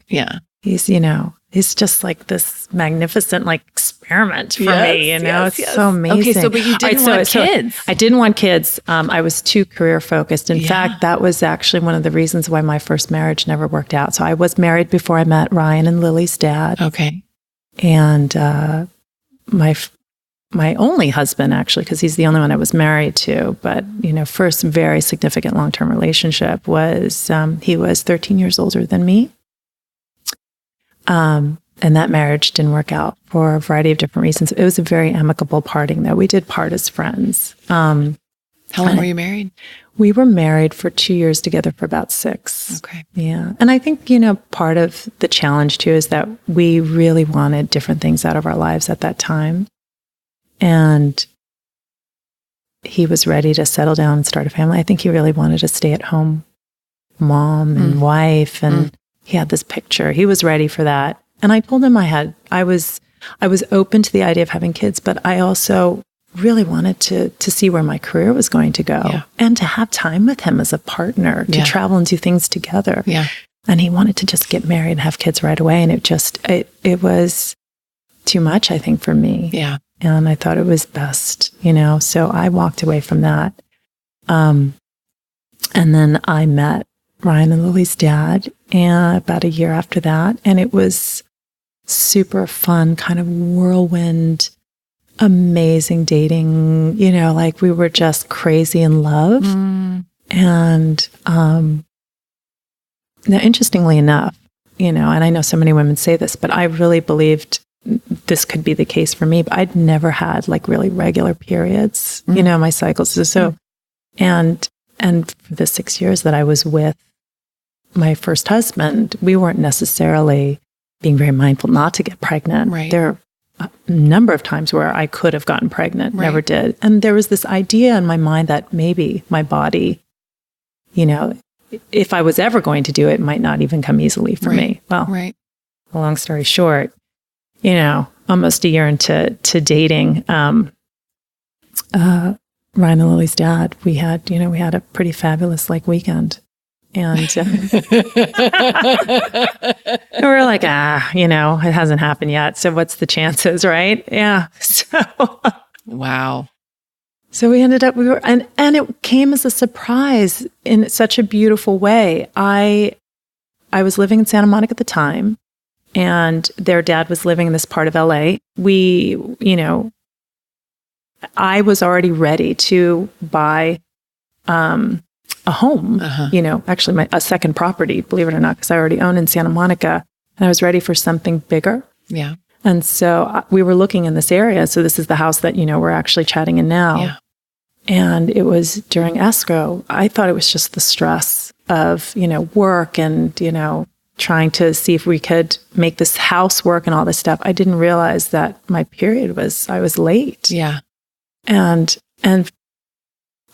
he's, you know, he's just like this magnificent like experiment for me, you know, it's so amazing. Okay, so but you didn't want kids. I didn't want kids. I was too career focused. In fact, that was actually one of the reasons why my first marriage never worked out. So I was married before I met Ryan and Lily's dad. Okay. And my only husband, actually, because he's the only one I was married to, but, you know, first very significant long-term relationship was, he was 13 years older than me. And that marriage didn't work out for a variety of different reasons. It was a very amicable parting, though. We did part as friends. How long were you married? We were married for 2 years together for about 6. Okay. Yeah. And I think, you know, part of the challenge too is that we really wanted different things out of our lives at that time. And he was ready to settle down and start a family. I think he really wanted a stay-at-home mom and wife. And he had this picture. He was ready for that. And I told him I was open to the idea of having kids, but I also really wanted to see where my career was going to go and to have time with him as a partner, to travel and do things together. Yeah. And he wanted to just get married and have kids right away. And it was too much, I think, for me. Yeah. And I thought it was best, you know, so I walked away from that. And then I met Ryan and Lily's dad about a year after that. And it was super fun, kind of whirlwind, amazing dating, you know, like we were just crazy in love. And now, interestingly enough, you know, and I know so many women say this, but I really believed this could be the case for me, but I'd never had like really regular periods, you know, my cycles. So, and for the 6 years that I was with my first husband, we weren't necessarily being very mindful not to get pregnant. Right. There are a number of times where I could have gotten pregnant, Right. never did. And there was this idea in my mind that maybe my body, you know, if I was ever going to do it, might not even come easily for me. Well, Right. long story short, you know, almost a year into dating, Ryan and Lily's dad, we had a pretty fabulous weekend. And we were like, you know, it hasn't happened yet. So what's the chances, right? Yeah. So Wow. so we ended up, and it came as a surprise in such a beautiful way. I was living in Santa Monica at the time, and their dad was living in this part of LA. We, you know, I was already ready to buy a home, you know, actually a second property, believe it or not, because I already own in Santa Monica, and I was ready for something bigger. Yeah. And so we were looking in this area. So this is the house that, you know, we're actually chatting in now. Yeah. And it was during escrow. I thought it was just the stress of, you know, work and, you know, trying to see if we could make this house work and all this stuff. I didn't realize that my period I was late. Yeah. And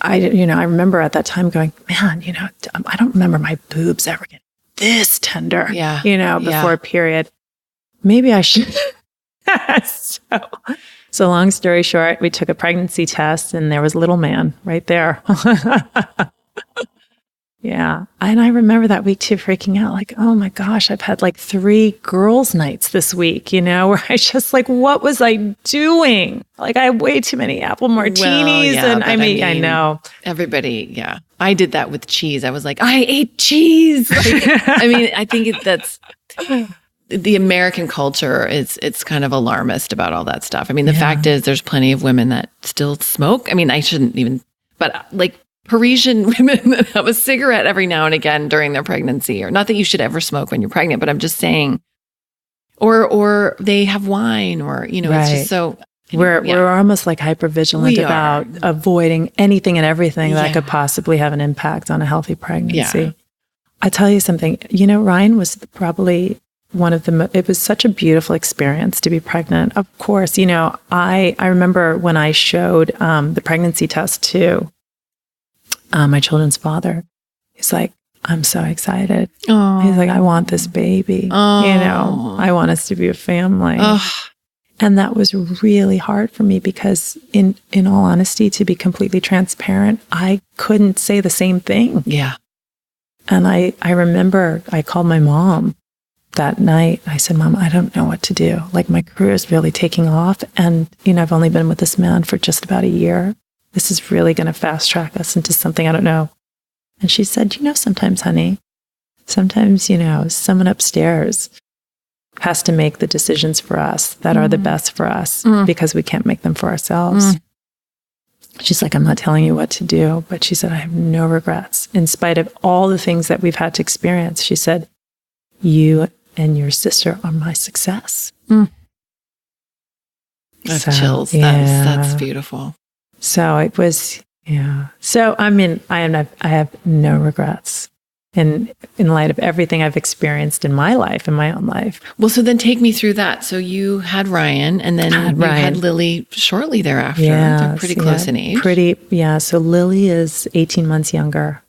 I, you know, I remember at that time going, man, you know, I don't remember my boobs ever getting this tender, Yeah. you know, before a period. Maybe I should. So long story short, we took a pregnancy test and there was little man right there. Yeah. And I remember that week too, freaking out like, oh my gosh, I've had 3 girls' nights this week, you know, where I just what was I doing? I had way too many apple martinis. Well, yeah, I mean, know. Everybody, yeah. I did that with cheese. I was like, I ate cheese. I mean, I think that's the American culture it's kind of alarmist about all that stuff. I mean, the fact is there's plenty of women that still smoke. I mean, I shouldn't even, but Parisian women that have a cigarette every now and again during their pregnancy, or not that you should ever smoke when you're pregnant, but I'm just saying, or they have wine, or, you know, It's just so. We're almost hypervigilant about avoiding anything and everything that could possibly have an impact on a healthy pregnancy. Yeah. I tell you something, you know, Ryan was probably one of it was such a beautiful experience to be pregnant. Of course, you know, I remember when I showed the pregnancy test to my children's father, he's like, I'm so excited. Oh. He's like, I want this baby. Oh. You know, I want us to be a family. Oh. And that was really hard for me because in all honesty, to be completely transparent, I couldn't say the same thing. Yeah. And I remember I called my mom that night. I said, Mom, I don't know what to do. My career is really taking off. And, you know, I've only been with this man for just about a year. This is really going to fast track us into something I don't know. And she said, you know, sometimes, honey, sometimes, you know, someone upstairs has to make the decisions for us that are the best for us because we can't make them for ourselves. She's like, I'm not telling you what to do, but she said, I have no regrets. In spite of all the things that we've had to experience, she said, you and your sister are my success. That's So, chills. yeah. That's beautiful. So it was, yeah. So, I mean, I have no regrets in light of everything I've experienced in my life, in my own life. Well, so then take me through that. So you had Ryan, and then you had Lily shortly thereafter. Yeah. They're pretty close in age. So Lily is 18 months younger.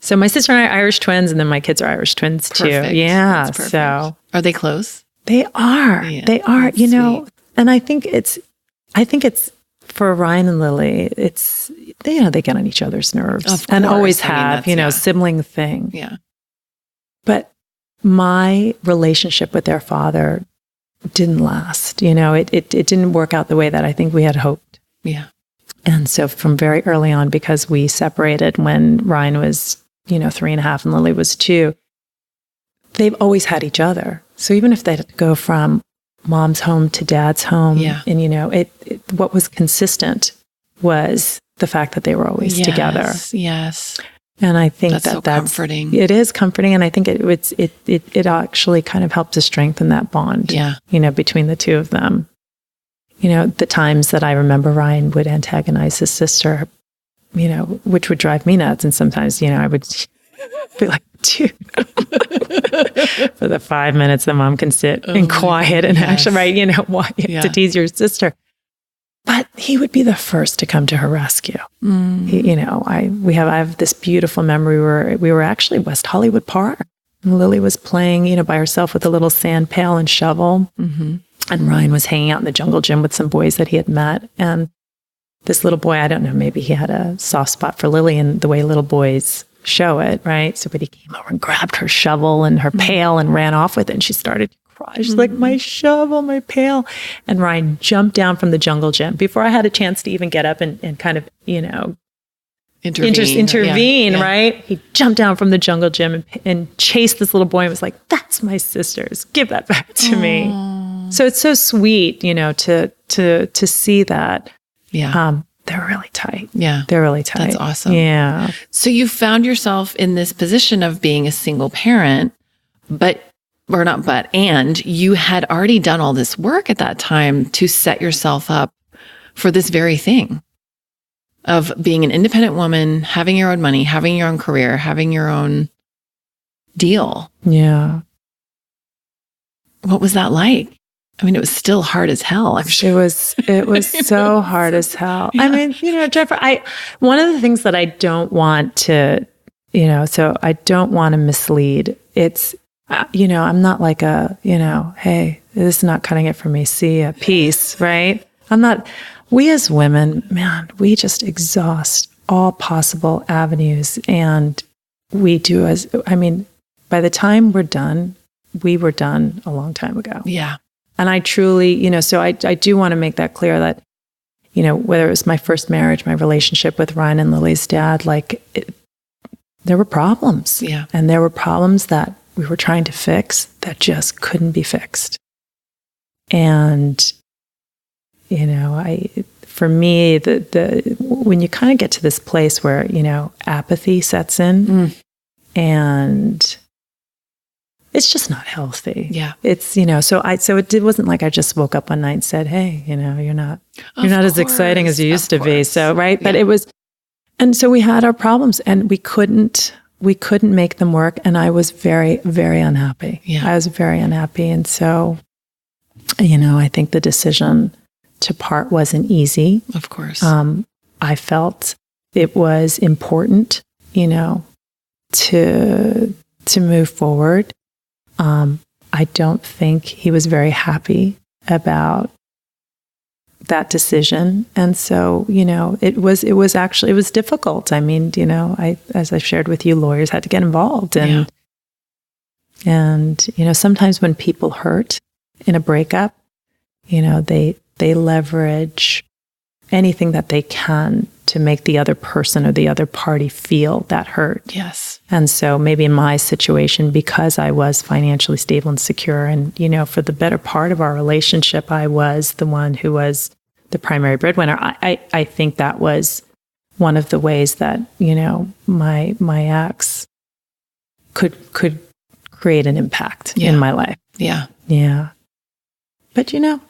So my sister and I are Irish twins, and then my kids are Irish twins too. Perfect. Yeah. That's perfect. So are they close? they are. Yeah, They are. that's You know, sweet. and I think it's for Ryan and Lily. It's they get on each other's nerves, Of and course. always I mean, have. that's- You know, yeah. sibling thing. Yeah. But my relationship with their father didn't last. You know, it didn't work out the way that I think we had hoped. Yeah. And so from very early on, because we separated when Ryan was, 3.5 and Lily was 2, they've always had each other. So even if they had to go from mom's home to dad's home, Yeah. and what was consistent was the fact that they were always together. Yes. And I think That's so comforting. It is comforting, and I think it actually kind of helped to strengthen that bond. Yeah. Between the two of them. The times that I remember Ryan would antagonize his sister, which would drive me nuts, and sometimes I would Be like, dude, for the 5 minutes that mom can sit and quiet and actually, right, you know, why you have to tease your sister. But he would be the first to come to her rescue. He, you know, I have this beautiful memory where we were actually West Hollywood Park. And Lily was playing, you know, by herself with a little sand pail and shovel. And Ryan was hanging out in the jungle gym with some boys that he had met. And this little boy, I don't know, maybe he had a soft spot for Lily and the way little boys show it, right? So, but he came over and grabbed her shovel and her pail and ran off with it. And she started to cry. She's like, my shovel, my pail. And Ryan jumped down from the jungle gym before I had a chance to even get up and kind of, you know, intervene, right? He jumped down from the jungle gym and chased this little boy and was like, that's my sister's. Give that back to me. So it's so sweet, you know, to see that. Yeah. They're really tight. Yeah. They're really tight. That's awesome. Yeah. So you found yourself in this position of being a single parent, and you had already done all this work at that time to set yourself up for this very thing of being an independent woman, having your own money, having your own career, having your own deal. Yeah. What was that like? I mean, it was still hard as hell, I'm sure. It was so hard as hell. Yeah. I mean, you know, Jennifer, one of the things that I don't want to, you know, so I don't want to mislead. It's, you know, I'm not like a, you know, hey, this is not cutting it for me. See ya, peace, right? We as women, man, we just exhaust all possible avenues. And we do by the time we're done, we were done a long time ago. Yeah. And I truly, you know, so I do want to make that clear that, you know, whether it was my first marriage, my relationship with Ryan and Lily's dad, there were problems. Yeah. And there were problems that we were trying to fix that just couldn't be fixed. And, you know, for me, when you kind of get to this place where, you know, apathy sets in and it's just not healthy. Yeah. It's, you know, so it wasn't like I just woke up one night and said, hey, you know, you're not as exciting as you used to be. So, right. Yeah. But it was, and so we had our problems and we couldn't make them work. And I was very, very unhappy. Yeah. I was very unhappy. And so, you know, I think the decision to part wasn't easy. Of course. I felt it was important, you know, to move forward. I don't think he was very happy about that decision. And so, you know, it was difficult. I mean, you know, as I've shared with you, lawyers had to get involved. And, you know, sometimes when people hurt in a breakup, you know, they leverage anything that they can to make the other person or the other party feel that hurt. Yes. And so maybe in my situation, because I was financially stable and secure, and, you know, for the better part of our relationship, I was the one who was the primary breadwinner. I think that was one of the ways that, you know, my ex could create an impact in my life. Yeah. Yeah. But, you know,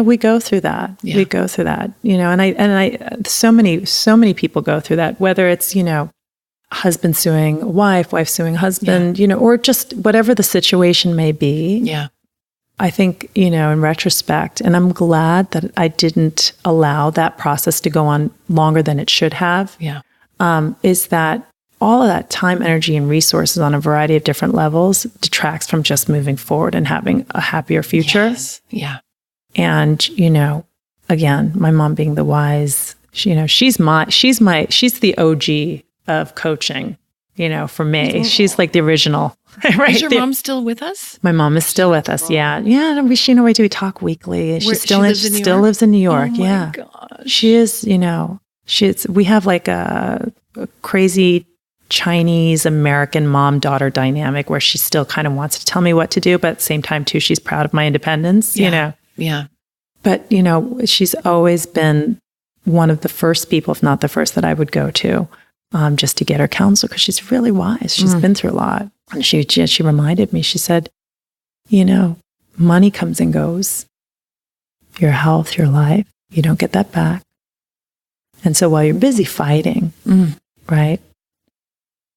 we go through that. Yeah. We go through that, you know, and I, so many people go through that, whether it's, you know, husband suing wife suing husband, you know, or just whatever the situation may be. Yeah. I think, you know, in retrospect, and I'm glad that I didn't allow that process to go on longer than it should have. Yeah. Is that all of that time, energy, and resources on a variety of different levels detracts from just moving forward and having a happier future. Yes. Yeah. And, you know, again, my mom being the wise, you know, she's the OG of coaching, you know, for me. Oh. She's like the original. Right? Is your mom still with us? My mom is still with us. Yeah. Yeah. We talk weekly. She still lives in New York. Oh my gosh. She is, you know, we have like a crazy Chinese American mom-daughter dynamic where she still kind of wants to tell me what to do, but at the same time too, she's proud of my independence, you know? Yeah. But, you know, she's always been one of the first people, if not the first, that I would go to just to get her counsel, because she's really wise. She's been through a lot. And she reminded me, she said, you know, money comes and goes. Your health, your life, you don't get that back. And so while you're busy fighting, right,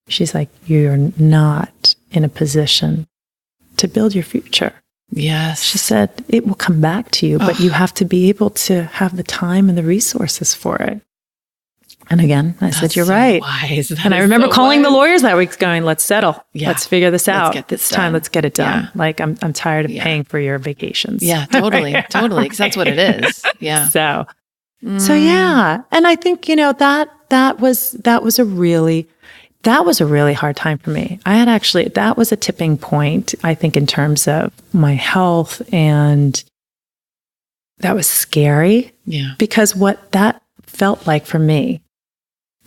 she's like, you're not in a position to build your future. Yes. She said, it will come back to you, but you have to be able to have the time and the resources for it. And again, I said, you're right. Wise. And I remember calling the lawyers that week going, let's settle. Yeah. Let's figure this out. It's time. Let's get it done. Yeah. Like, I'm tired of paying for your vacations. Yeah, totally. Totally. Because that's what it is. Yeah. So yeah. And I think, that was a really hard time for me. That was a tipping point, I think, in terms of my health, and that was scary. Yeah. Because what that felt like for me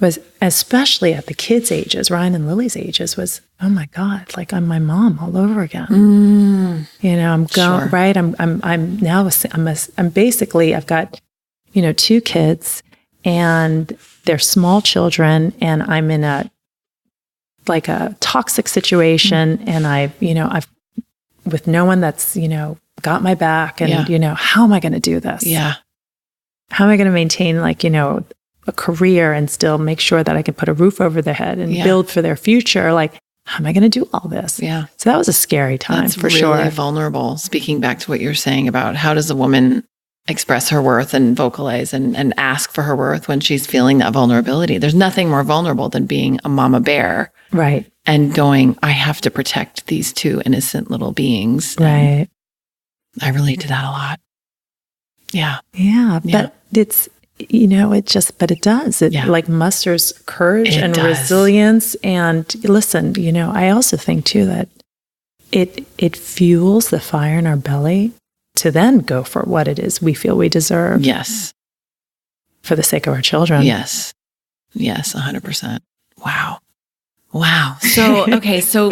was, especially at the kids' ages, Ryan and Lily's ages, was, oh my God, like I'm my mom all over again. I'm going, right? I'm basically, I've got, 2 kids, and they're small children, and I'm in a toxic situation, and I've with no one that's, got my back, and, how am I going to do this? Yeah. How am I going to maintain a career and still make sure that I can put a roof over their head and build for their future? Like, how am I going to do all this? Yeah. So that was a scary time. That's for really sure. Vulnerable. Speaking back to what you're saying about how does a woman express her worth and vocalize and ask for her worth when she's feeling that vulnerability. There's nothing more vulnerable than being a mama bear. Right. And going, I have to protect these 2 innocent little beings. Right. I relate to that a lot. Yeah. Yeah. But it's, but it does. It like musters courage and resilience. And listen, I also think too that it fuels the fire in our belly to then go for what it is we feel we deserve. Yes. For the sake of our children. Yes. Yes, 100%. Wow. So, okay. So,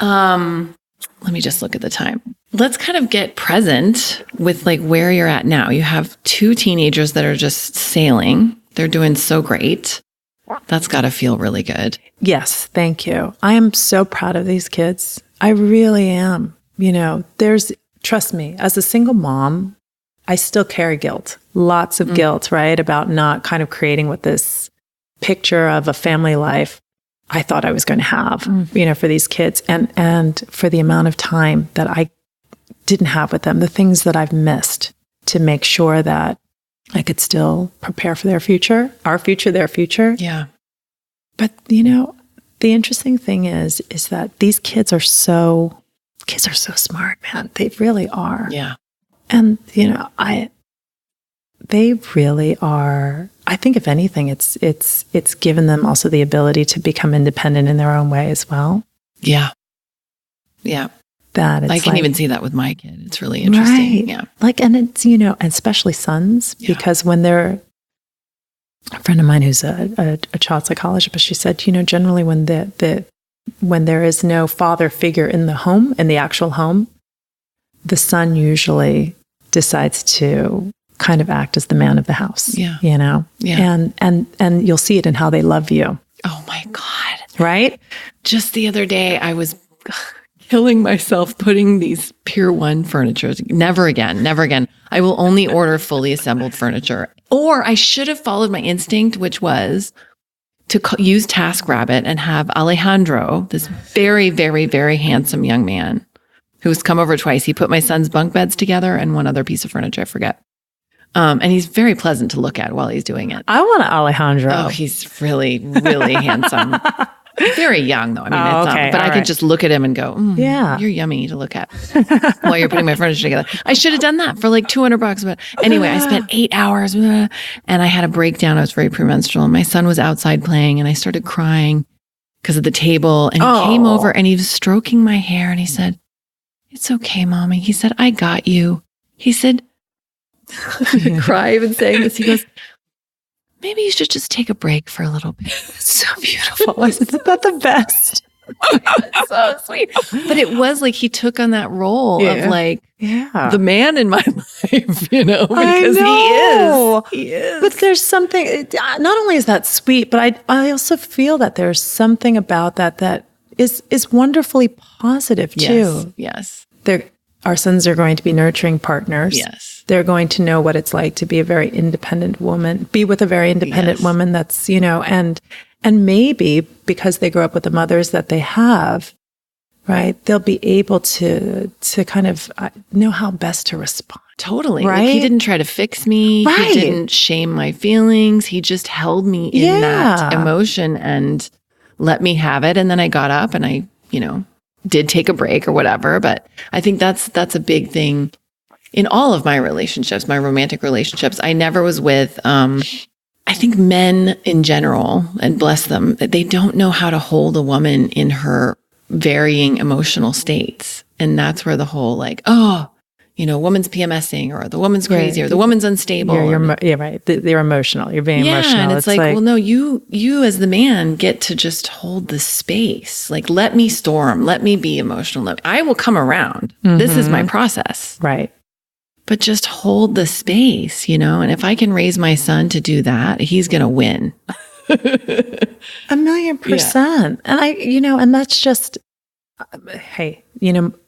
let me just look at the time. Let's kind of get present with where you're at now. You have 2 teenagers that are just sailing. They're doing so great. That's got to feel really good. Yes. Thank you. I am so proud of these kids. I really am. Trust me, as a single mom, I still carry guilt, lots of guilt, right? About not kind of creating what this picture of a family life I thought I was going to have, for these kids, and for the amount of time that I didn't have with them, the things that I've missed to make sure that I could still prepare for their future, our future, their future. Yeah. But, the interesting thing is that these kids are so smart, man. They really are. Yeah. And, they really are. I think if anything, it's given them also the ability to become independent in their own way as well. Yeah. Yeah. I can even see that with my kid. It's really interesting. Right. Yeah. And it's, especially sons, because when they're, a friend of mine who's a child psychologist, but she said, generally when when there is no father figure in the home, in the actual home, the son usually decides to kind of act as the man of the house. Yeah. Yeah. And you'll see it in how they love you. Oh my God. Right? Just the other day, I was killing myself putting these Pier 1 furniture. Never again. I will only order fully assembled furniture. Or I should have followed my instinct, which was to use TaskRabbit and have Alejandro, this very, very, very handsome young man who's come over twice. He put my son's bunk beds together and one other piece of furniture, I forget. And he's very pleasant to look at while he's doing it. I want an Alejandro. Oh, he's really, really handsome. Very young, though. I mean, okay, but I could just look at him and go, yeah, you're yummy to look at while you're putting my furniture together. I should have done that for $200. But anyway, I spent 8 hours and I had a breakdown. I was very premenstrual. And my son was outside playing and I started crying because of the table. And he came over and he was stroking my hair and he said, "It's okay, Mommy." He said, "I got you." He said, I cry even saying this. He goes, "Maybe you should just take a break for a little bit." It's so beautiful. Isn't that the best? So sweet. But it was he took on that role of the man in my life, because he is. But there's something, not only is that sweet, but I also feel that there's something about that is wonderfully positive too. Yes. Our sons are going to be nurturing partners. Yes. They're going to know what it's like to be a very independent woman, be with a very independent woman that's, and And maybe because they grow up with the mothers that they have, right, they'll be able to kind of know how best to respond. Totally. Right? Like, he didn't try to fix me. Right. He didn't shame my feelings. He just held me in that emotion and let me have it. And then I got up and I, did take a break or whatever. But I think that's a big thing in all of my relationships, my romantic relationships. I never was with, I think men in general, and bless them, they don't know how to hold a woman in her varying emotional states. And that's where the whole woman's PMSing, or the woman's crazy, or the woman's unstable. Yeah, right. They're emotional. You're being emotional. And it's like, well, no, you as the man get to just hold the space. Like, let me storm. Let me be emotional. I will come around. This is my process. Right. But just hold the space, And if I can raise my son to do that, he's going to win. 1,000,000%. And and that's just, hey,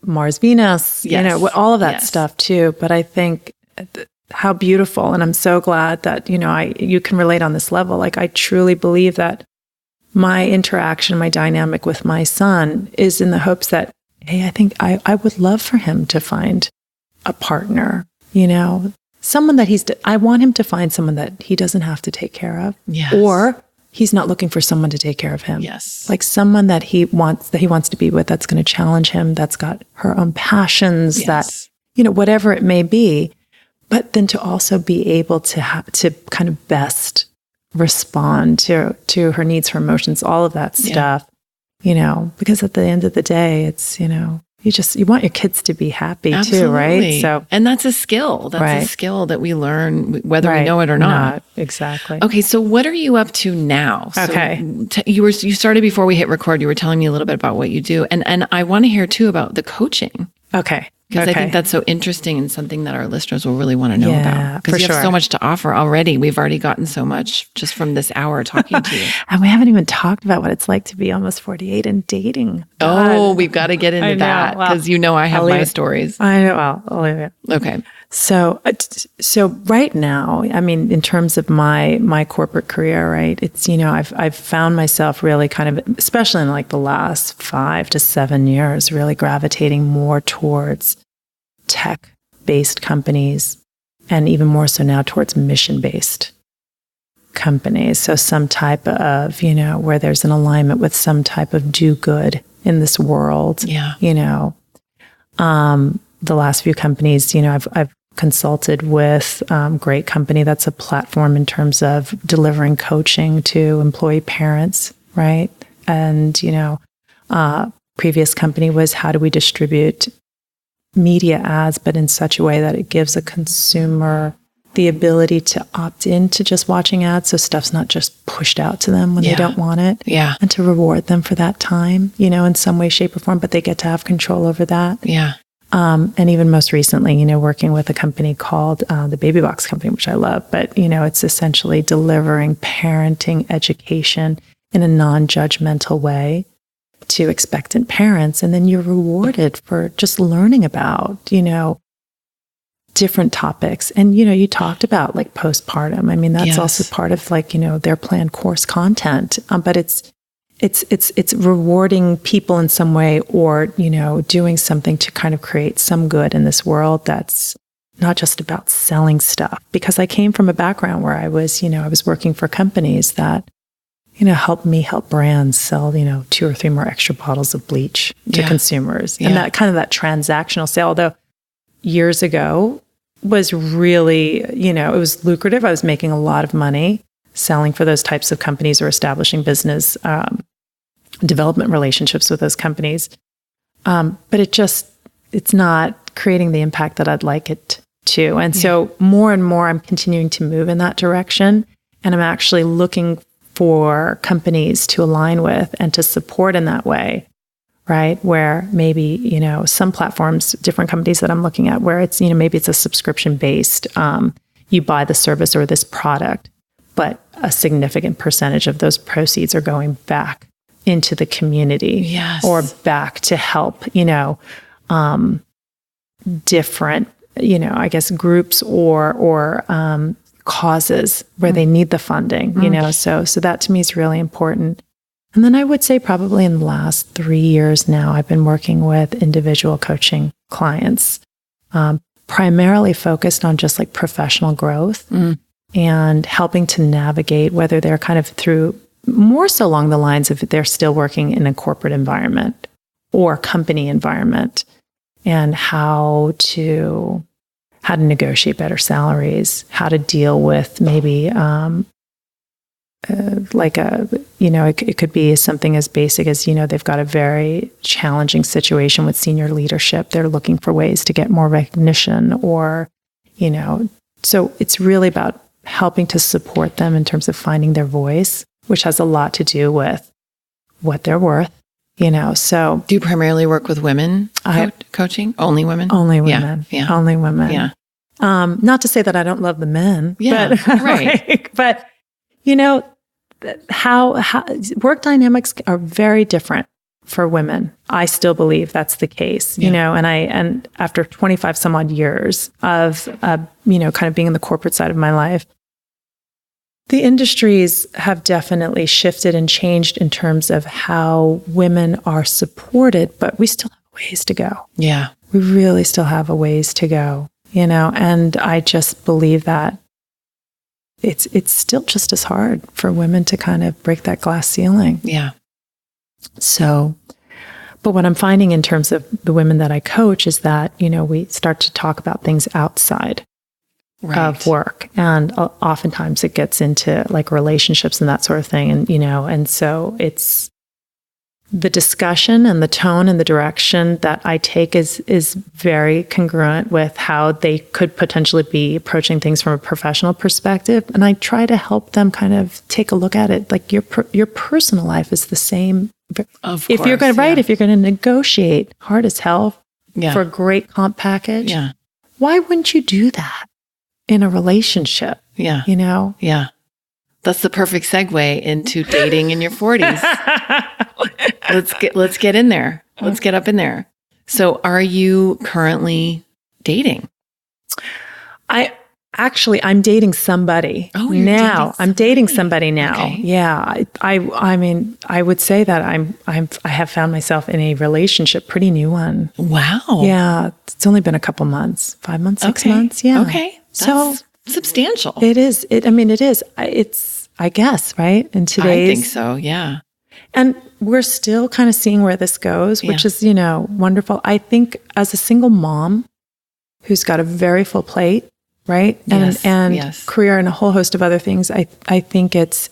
Mars, Venus, all of that stuff too. But I think how beautiful, and I'm so glad that, you can relate on this level. Like, I truly believe that my interaction, my dynamic with my son is in the hopes that, hey, I think I would love for him to find a partner, someone that I want him to find someone that he doesn't have to take care of. Yes. Or he's not looking for someone to take care of him. Yes. Like someone that he wants to be with, that's going to challenge him, that's got her own passions, that, whatever it may be, but then to also be able to kind of best respond to her needs, her emotions, all of that stuff, because at the end of the day, it's, you want your kids to be happy too, right? So, and that's a skill. That's a skill that we learn whether we know it or not. Exactly. Okay. So what are you up to now? Okay. So you started before we hit record. You were telling me a little bit about what you do. And I want to hear too about the coaching. Okay. Because I think that's so interesting and something that our listeners will really want to know about. Because you have so much to offer already. We've already gotten so much just from this hour talking to you. And we haven't even talked about what it's like to be almost 48 and dating. Oh, we've got to get into that because I have my stories. I know. Well, I'll leave it. Okay. So right now, I mean, in terms of my corporate career, right, it's, I've found myself really kind of, especially in like the last 5 to 7 years, really gravitating more towards tech-based companies, and even more so now towards mission-based companies. So some type of, where there's an alignment with some type of do good in this world. Yeah. The last few companies, I've consulted with great company that's a platform in terms of delivering coaching to employee parents, right? And, previous company was, how do we distribute media ads, but in such a way that it gives a consumer the ability to opt into just watching ads, so stuff's not just pushed out to them when they don't want it. Yeah. And to reward them for that time, in some way, shape, or form, but they get to have control over that. Yeah. And even most recently, working with a company called the Baby Box Company, which I love, but, it's essentially delivering parenting education in a non-judgmental way to expectant parents. And then you're rewarded for just learning about, different topics. And, you talked about like postpartum. I mean, that's also part of like, their planned course content. But it's rewarding people in some way, or, doing something to kind of create some good in this world that's not just about selling stuff. Because I came from a background where I was working for companies that, help brands sell, 2 or 3 more extra bottles of bleach to consumers. And that kind of that transactional sale, although years ago was really, it was lucrative. I was making a lot of money selling for those types of companies or establishing business development relationships with those companies. But it's not creating the impact that I'd like it to. And so more and more, I'm continuing to move in that direction. And I'm actually looking for companies to align with and to support in that way, right? Where maybe, some platforms, different companies that I'm looking at, where it's, maybe it's a subscription-based, you buy the service or this product, but a significant percentage of those proceeds are going back into the community or back to help, different, I guess, groups or causes where they need the funding, you know, so that to me is really important. And then I would say probably in the last 3 years now, I've been working with individual coaching clients, primarily focused on just like professional growth and helping to navigate whether they're kind of through more so along the lines of they're still working in a corporate environment or company environment, and how to negotiate better salaries, how to deal with maybe it could be something as basic as, you know, they've got a very challenging situation with senior leadership. They're looking for ways to get more recognition, or, you know, so it's really about helping to support them in terms of finding their voice, which has a lot to do with what they're worth, you know. So do you primarily work with women coaching? Only women? Only women. Yeah. Only women. Yeah. Not to say that I don't love the men. Yeah. But, right. But, you know, how work dynamics are very different for women. I still believe that's the case, you know, and after 25 some odd years of, you know, kind of being in the corporate side of my life, the industries have definitely shifted and changed in terms of how women are supported, but we still have ways to go. Yeah. We really still have a ways to go, you know, and I just believe that it's still just as hard for women to kind of break that glass ceiling. Yeah. So, but what I'm finding in terms of the women that I coach is that, you know, we start to talk about things outside of work. And oftentimes it gets into like relationships and that sort of thing. And, you know, and so it's the discussion and the tone and the direction that I take is very congruent with how they could potentially be approaching things from a professional perspective. And I try to help them kind of take a look at it. Like your personal life is the same. Of course, if you're going to if you're going to negotiate hard as hell for a great comp package, why wouldn't you do that in a relationship? Yeah. You know? Yeah. That's the perfect segue into dating in your 40s. Let's get in there. Let's get up in there. So are you currently dating? I'm dating somebody now. I'm dating somebody now. Okay. Yeah. I mean, I would say that I have found myself in a relationship, pretty new one. Wow. Yeah. It's only been a couple months, 5 months, 6 months. Yeah. Okay. That's substantial. It is. It is. It's, I guess, right? In today's. I think so. Yeah. And we're still kind of seeing where this goes, which is, you know, wonderful. I think as a single mom who's got a very full plate, right? And career and a whole host of other things, I think it's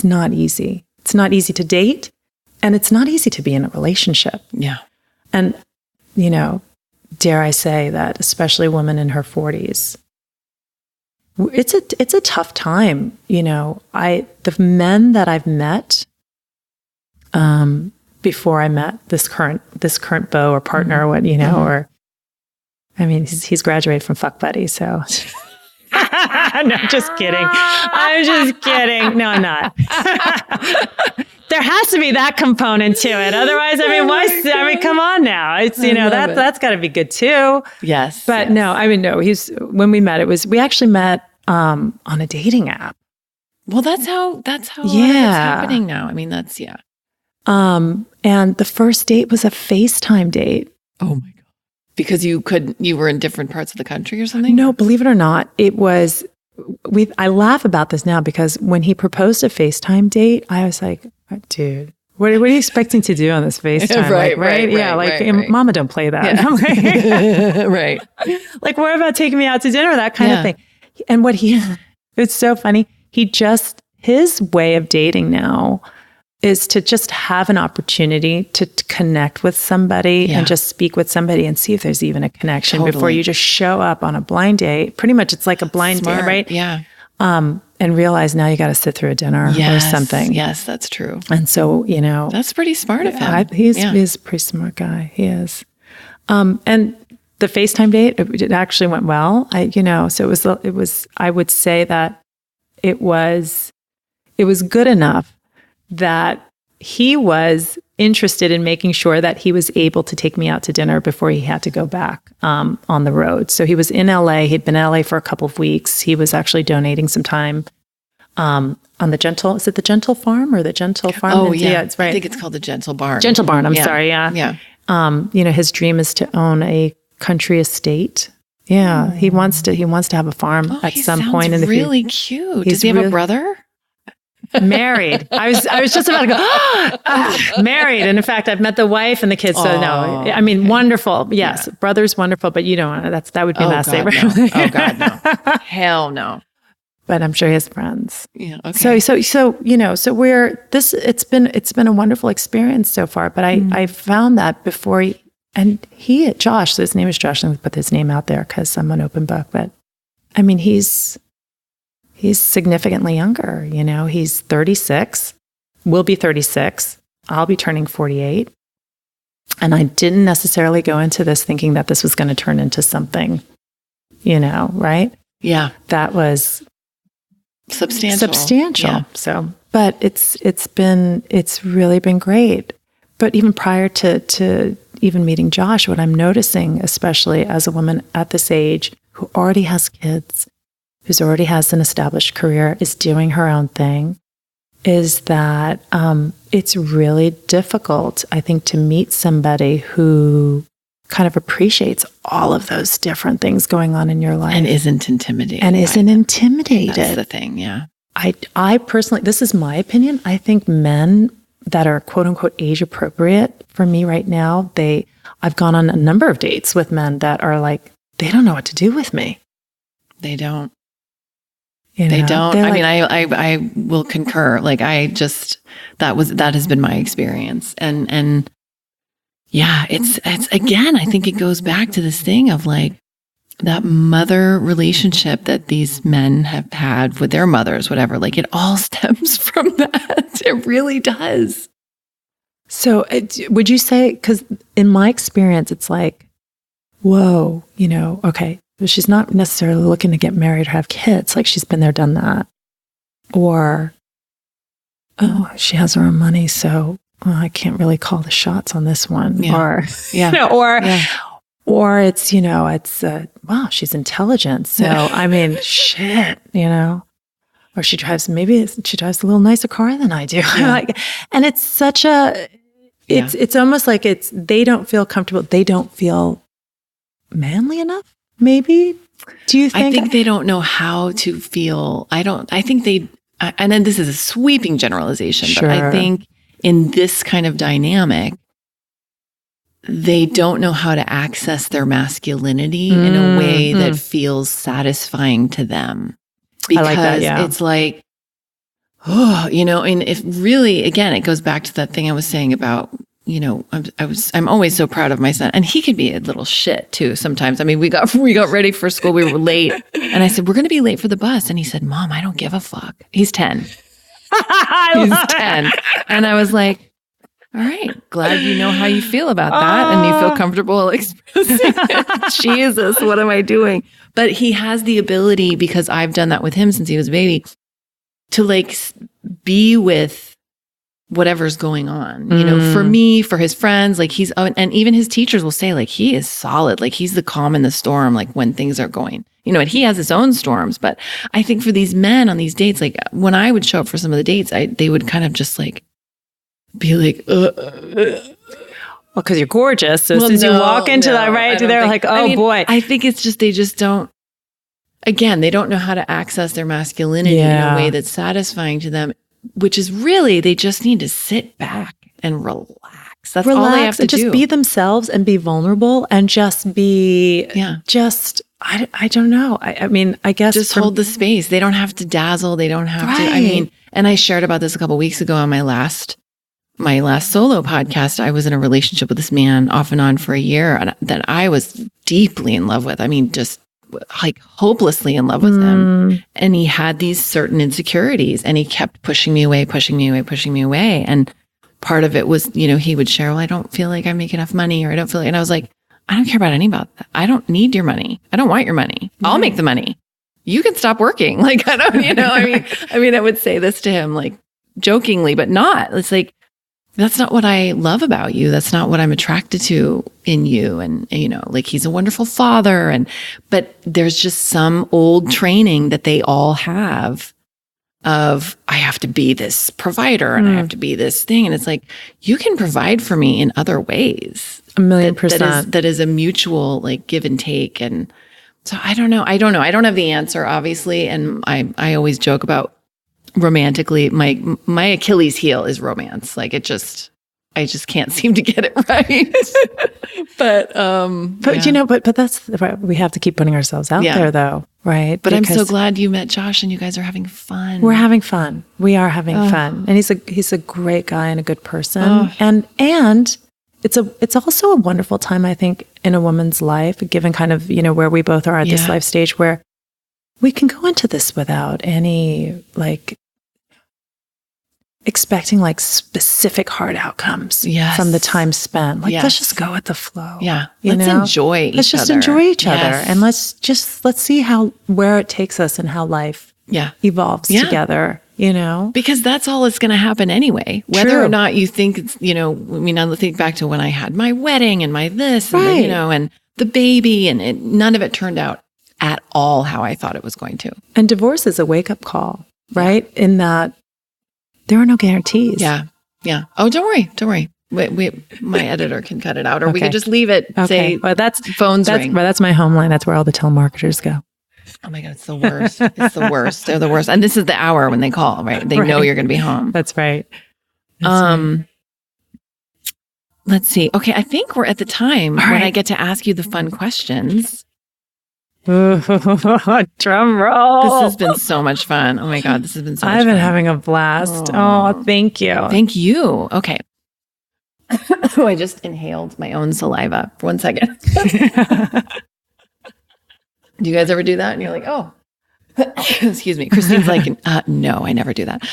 not easy. It's not easy to date, and it's not easy to be in a relationship. Yeah. And, you know, dare I say that especially women in her 40s, it's a tough time. You know, the men that I've met before I met this current beau or partner or what, you know, or I mean, he's graduated from Fuck Buddy, so. No, just kidding. I'm just kidding. No, I'm not. There has to be that component to it. Otherwise, I mean, come on now. It's, you know, that's got to be good too. Yes. But no, I mean, no, when we met, we actually met on a dating app. Well, that's how it's happening now. I mean, that's, and the first date was a FaceTime date. Oh my God. Because you were in different parts of the country or something? No, believe it or not, it was, I laugh about this now because when he proposed a FaceTime date, I was like, dude, what are you expecting to do on this FaceTime? Right. Mama, don't play that. Yeah. Right. Like, what about taking me out to dinner? That kind of thing. And it's so funny. His way of dating now is to just have an opportunity to connect with somebody and just speak with somebody and see if there's even a connection before you just show up on a blind date. Pretty much it's like a blind date, right? Yeah. And realize now you got to sit through a dinner or something. Yes, that's true. And so, you know. That's pretty smart of him. He's a pretty smart guy. He is. And the FaceTime date, it actually went well. So it was, I would say that it was good enough that he was interested in making sure that he was able to take me out to dinner before he had to go back on the road. So he was in LA. He'd been in LA for a couple of weeks. He was actually donating some time on the Gentle, is it the Gentle Farm or the Gentle Farm? Oh, yeah. It's right. I think it's called the Gentle Barn. Gentle Barn, I'm sorry, yeah. Yeah. His dream is to own a country estate. Yeah, he wants to have a farm at some point in the future. Really cute. Does he have a brother? Married. I was just about to go, married. And in fact, I've met the wife and the kids. So no, I mean, wonderful. Yes. Brother's wonderful, but you don't want to, that would be messy. God, no. Oh God, no. Hell no. But I'm sure he has friends. Yeah. Okay. So it's been a wonderful experience so far, but I found that before Josh, so his name is Josh, let me put his name out there because I'm an open book, but I mean, he's significantly younger, he's 36, will be 36. I'll be turning 48. And I didn't necessarily go into this thinking that this was going to turn into something, right? Yeah. That was substantial. Yeah. So, but it's really been great. But even prior to even meeting Josh, what I'm noticing, especially as a woman at this age who already has kids, who's already has an established career, is doing her own thing, is that it's really difficult, I think, to meet somebody who kind of appreciates all of those different things going on in your life. And isn't intimidated. That's the thing, yeah. I personally, this is my opinion, I think men that are quote unquote age appropriate for me right now, I've gone on a number of dates with men that are like, they don't know what to do with me. They don't. They don't. I mean, I will concur. Like that has been my experience. And yeah, it's again, I think it goes back to this thing of like that mother relationship that these men have had with their mothers, whatever, like it all stems from that. It really does. So would you say, because in my experience, it's like, whoa, okay, she's not necessarily looking to get married or have kids. Like she's been there, done that. Or, she has her own money, so I can't really call the shots on this one. Yeah. Or it's, wow, she's intelligent. So, I mean, shit, or she drives a little nicer car than I do. Yeah. And it's such it's almost like they don't feel comfortable. They don't feel manly enough. Maybe. Do you think? I think they don't know how to feel. I think they, and then this is a sweeping generalization, sure. But I think in this kind of dynamic, they don't know how to access their masculinity in a way that feels satisfying to them. Because I like that, yeah. It's like, and if really, again, it goes back to that thing I was saying about, I'm always so proud of my son, and he can be a little shit too sometimes. I mean, we got ready for school, we were late, and I said, we're going to be late for the bus. And he said, Mom, I don't give a fuck. He's 10. He's 10. And I was like, all right, glad you know how you feel about that and you feel comfortable expressing it. Jesus, what am I doing? But he has the ability, because I've done that with him since he was a baby, to like be with whatever's going on, for me, for his friends, like and even his teachers will say like, he is solid. Like he's the calm in the storm, like when things are going, and he has his own storms. But I think for these men on these dates, like when I would show up for some of the dates, they would kind of just like be like, well, because you're gorgeous. So as soon as you walk into that, right, they're like, boy. I think it's just, they just don't, again, they don't know how to access their masculinity in a way that's satisfying to them, which is really, they just need to sit back and relax. That's all they have to do. Just be themselves and be vulnerable and just be, I don't know. I mean, I guess. Just hold the space. They don't have to dazzle. They don't have to, I mean, and I shared about this a couple of weeks ago on my last solo podcast. I was in a relationship with this man off and on for a year that I was deeply in love with. I mean, just like hopelessly in love with him. And he had these certain insecurities and he kept pushing me away. And part of it was, he would share, well, I don't feel like I make enough money, or I don't feel like, and I was like, I don't care about any about that. I don't need your money. I don't want your money. I'll make the money. You can stop working. Like, I don't, I mean, I would say this to him, like jokingly, but not. It's like, that's not what I love about you. That's not what I'm attracted to in you. And, like he's a wonderful father. But there's just some old training that they all have of, I have to be this provider and I have to be this thing. And it's like, you can provide for me in other ways. 1,000,000%. That is a mutual like give and take. And so I don't know. I don't have the answer, obviously. And I always joke about romantically, my Achilles heel is romance. Like I just can't seem to get it right. but that's right. We have to keep putting ourselves out there though. Right. But because I'm so glad you met Josh and you guys are having fun. We're having fun. We are having fun. And he's a great guy and a good person. And it's also a wonderful time, I think, in a woman's life, given kind of, where we both are at this life stage where we can go into this without any like expecting like specific hard outcomes from the time spent. Like, let's just go with the flow. Yeah. Let's enjoy each other. Let's just enjoy each other. And let's see where it takes us and how life evolves together, Because that's all that's going to happen anyway. Whether or not you think it's, I think back to when I had my wedding and my this and and the baby and none of it turned out at all how I thought it was going to. And divorce is a wake-up call, right? In that there are no guarantees. Yeah. Yeah. Oh, don't worry. My editor can cut it out, or we can just leave it. Okay. Well, phones ring. Well, that's my home line. That's where all the telemarketers go. Oh my God, it's the worst. It's the worst. They're the worst. And this is the hour when they call, right? They know you're going to be home. That's right. Let's see. Okay, I think we're at the time when I get to ask you the fun questions. Drum roll. This has been so much fun. Oh my God, this has been so much fun. I've been having a blast. Oh, thank you. Thank you. Okay. I just inhaled my own saliva for 1 second. Do you guys ever do that? And you're like, oh, excuse me. Christine's like, no, I never do that.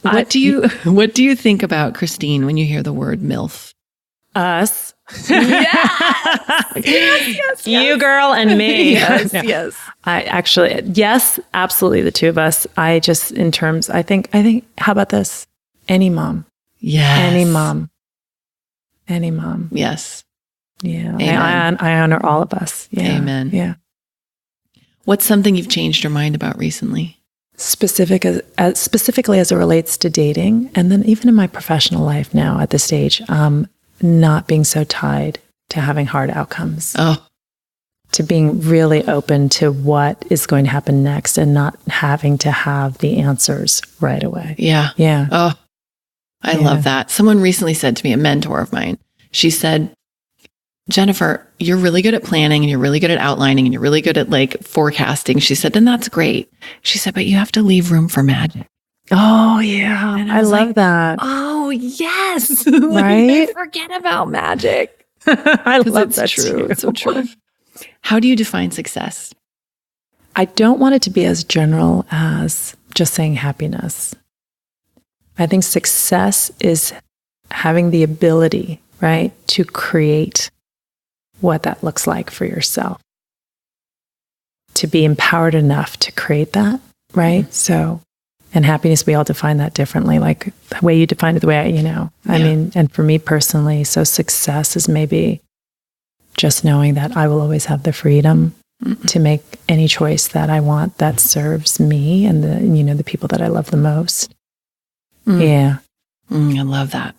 What do you think about Christine when you hear the word MILF? Us. Yes. You girl and me. Yes. Yes, absolutely. The two of us. I think, how about this? Any mom. Yes. Any mom. Yes. Yeah. I honor all of us. Yeah. Amen. Yeah. What's something you've changed your mind about recently? Specifically as it relates to dating, and then even in my professional life now at this stage, not being so tied to having hard outcomes. Oh. To being really open to what is going to happen next and not having to have the answers right away. Yeah. Yeah. Oh, I love that. Someone recently said to me, a mentor of mine, she said, Jennifer, you're really good at planning and you're really good at outlining and you're really good at like forecasting. She said, and that's great. She said, but you have to leave room for magic. Oh, yeah. And I love that. Oh, yes. Right? Forget about magic. I love that true. too. It's so true. How do you define success? I don't want it to be as general as just saying happiness. I think success is having the ability, right, to create what that looks like for yourself. To be empowered enough to create that, right? Mm-hmm. So, and happiness, we all define that differently. Like the way you define it, the way I mean, and for me personally, so success is maybe just knowing that I will always have the freedom to make any choice that I want that serves me and the people that I love the most. Yeah. I love that.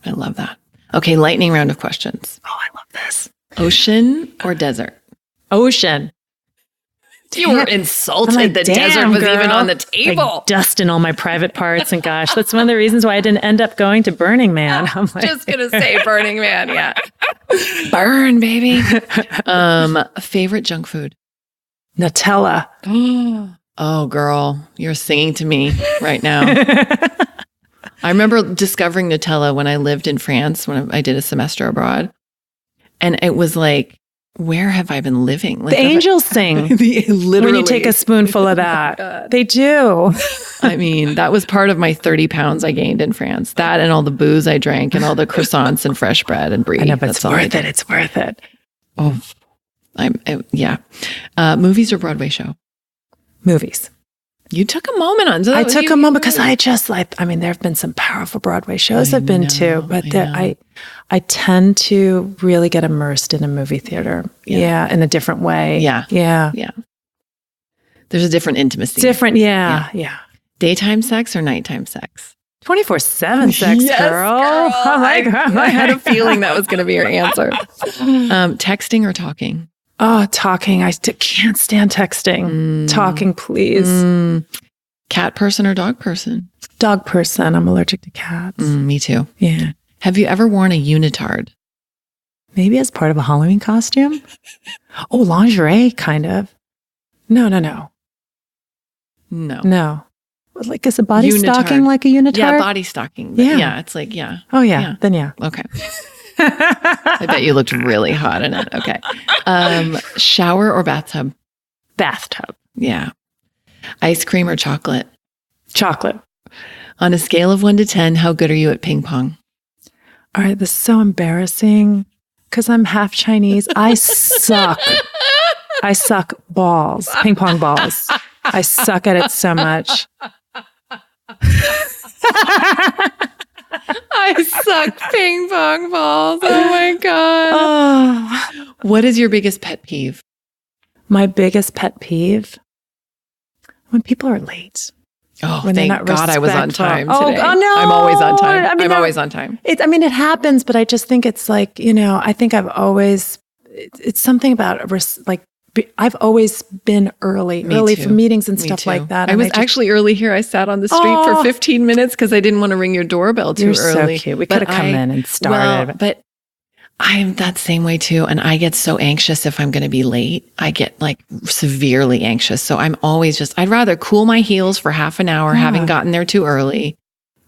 Okay, lightning round of questions. Oh, I love this. Ocean or desert? Ocean. You were insulted the desert was even on the table. Like dust in all my private parts. And gosh, that's one of the reasons why I didn't end up going to Burning Man. I'm like, just going to say Burning Man. Yeah. Burn, baby. Favorite junk food? Nutella. Oh, girl, you're singing to me right now. I remember discovering Nutella when I lived in France, when I did a semester abroad. And it was like, where have I been living? Like, the angels sing literally when you take a spoonful of that. They do. I mean, that was part of my 30 pounds I gained in France. That and all the booze I drank and all the croissants and fresh bread and brie. I know, but it's worth it. It's worth it. Oh, yeah. Movies or Broadway show? Movies. You took a moment on. So I took a moment because I just there have been some powerful Broadway shows I've been to, but I tend to really get immersed in a movie theater. Yeah. In a different way. Yeah. There's a different intimacy. Different. Yeah. Daytime sex or nighttime sex? 24/7 sex, girl. Oh my God. I had a feeling that was going to be your answer. Texting or talking? Oh, talking. I can't stand texting. Talking, please. Cat person or dog person? Dog person. I'm allergic to cats. Me too. Yeah. Have you ever worn a unitard? Maybe as part of a Halloween costume? Oh, lingerie, kind of. No. Like, is a body stocking like a unitard? Yeah, body stocking. Yeah, it's like, yeah. Oh, yeah. Then yeah. Okay. I bet you looked really hot in it. Okay. Shower or bathtub? Bathtub. Yeah. Ice cream or chocolate? Chocolate. On a scale of 1 to 10, how good are you at ping pong? All right, this is so embarrassing because I'm half Chinese. I suck. I suck balls, ping pong balls. I suck at it so much. I suck ping pong balls. Oh my God. What is your biggest pet peeve? My biggest pet peeve? When people are late. Oh, when thank God I was on time today. Oh, no. I'm always on time. I'm always on time. It happens, but I just think it's like, I think I've always, it's something about like, I've always been early for meetings and stuff like that. I was actually early here. I sat on the street for 15 minutes because I didn't want to ring your doorbell too early. You're so cute. We could have come in and started. Well, but I'm that same way too. And I get so anxious if I'm going to be late. I get like severely anxious. So I'm always I'd rather cool my heels for half an hour having gotten there too early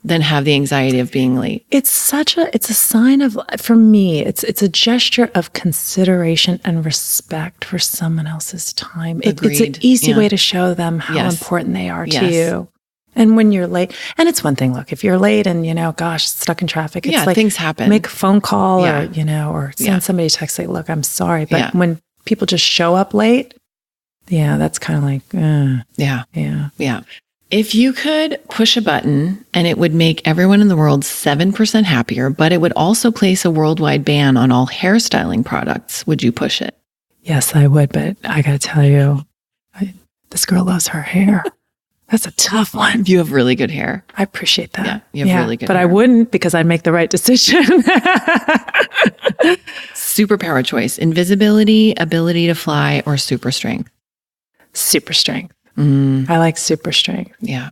than have the anxiety of being late. It's a sign of, for me, it's a gesture of consideration and respect for someone else's time. It's an easy way to show them how important they are to you. And when you're late, and it's one thing, look, if you're late and, stuck in traffic, it's like things happen. Make a phone call or send somebody a text, say, look, I'm sorry. But when people just show up late, that's kind of like, Yeah. If you could push a button and it would make everyone in the world 7% happier, but it would also place a worldwide ban on all hairstyling products, would you push it? Yes, I would. But I got to tell you, this girl loves her hair. That's a tough one. You have really good hair. I appreciate that. Yeah, you have really good hair. But I wouldn't because I'd make the right decision. Superpower choice: invisibility, ability to fly, or super strength? Super strength. I like super strength. Yeah.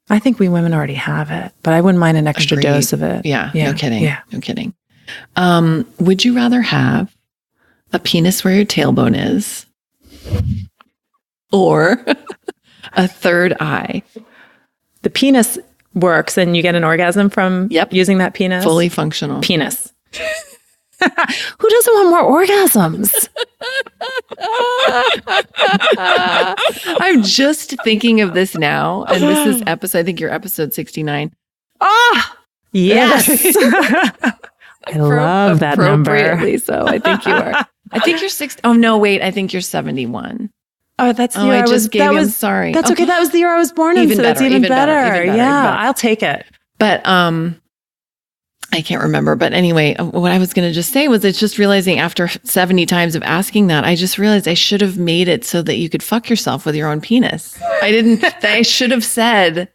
I think we women already have it, but I wouldn't mind an extra dose of it. Yeah. No kidding. Yeah. No kidding. Would you rather have a penis where your tailbone is or a third eye? The penis works and you get an orgasm from using that penis? Fully functional. Penis. Who doesn't want more orgasms? I'm just thinking of this now. And this is I think you're episode 69. Yes. I love that number. Appropriately so. I think you are. I think you're 60. Oh, no, wait. I think you're 71. Oh, that's the year I just gave you. Sorry. That's okay. That was the year I was born in, so that's even better. Yeah, I'll take it. But I can't remember. But anyway, what I was going to just say was it's just realizing after 70 times of asking that, I just realized I should have made it so that you could fuck yourself with your own penis. I should have said,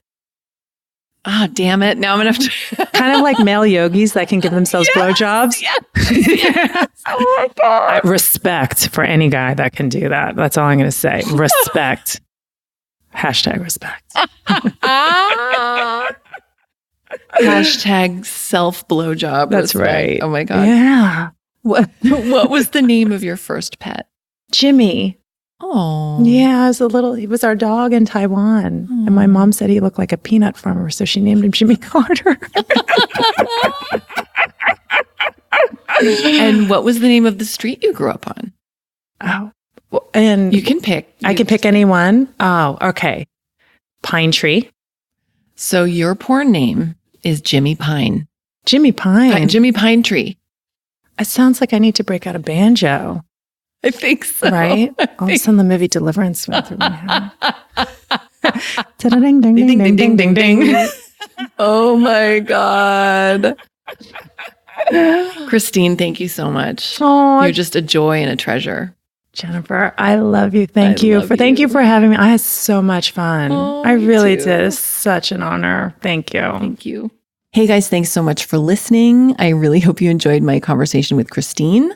damn it. Now I'm going to have to. Kind of like male yogis that can give themselves blowjobs. Yes. Oh my God. Respect for any guy that can do that. That's all I'm going to say. Respect. #respect. #self blowjob. That's right. Oh my God. Yeah. What was the name of your first pet? Jimmy. Oh. Yeah, he was our dog in Taiwan. Oh. And my mom said he looked like a peanut farmer, so she named him Jimmy Carter. And what was the name of the street you grew up on? Oh. And you can pick. I can pick anyone. Oh, okay. Pine Tree. So your porn name is Jimmy Pine. Jimmy Pine. Jimmy Pine Tree. It sounds like I need to break out a banjo. I think so. Right? All of a sudden the movie Deliverance went through my head. Ding, ding, ding, ding, ding, ding, ding. Oh my God. Christine, thank you so much. Oh, You're just a joy and a treasure. Jennifer, I love you. Thank you for having me. I had so much fun. Oh, I really too. did. It's such an honor. Thank you. Thank you. Hey guys, thanks so much for listening. I really hope you enjoyed my conversation with Christine.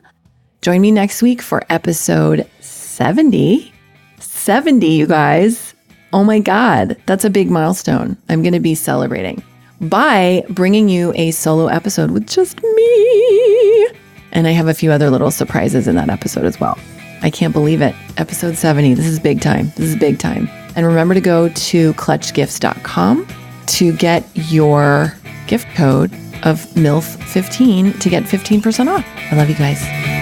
Join me next week for episode 70. 70, you guys. Oh my God, that's a big milestone. I'm going to be celebrating by bringing you a solo episode with just me. And I have a few other little surprises in that episode as well. I can't believe it. Episode 70. This is big time. This is big time. And remember to go to clutchgifts.com to get your gift code of MILF15 to get 15% off. I love you guys.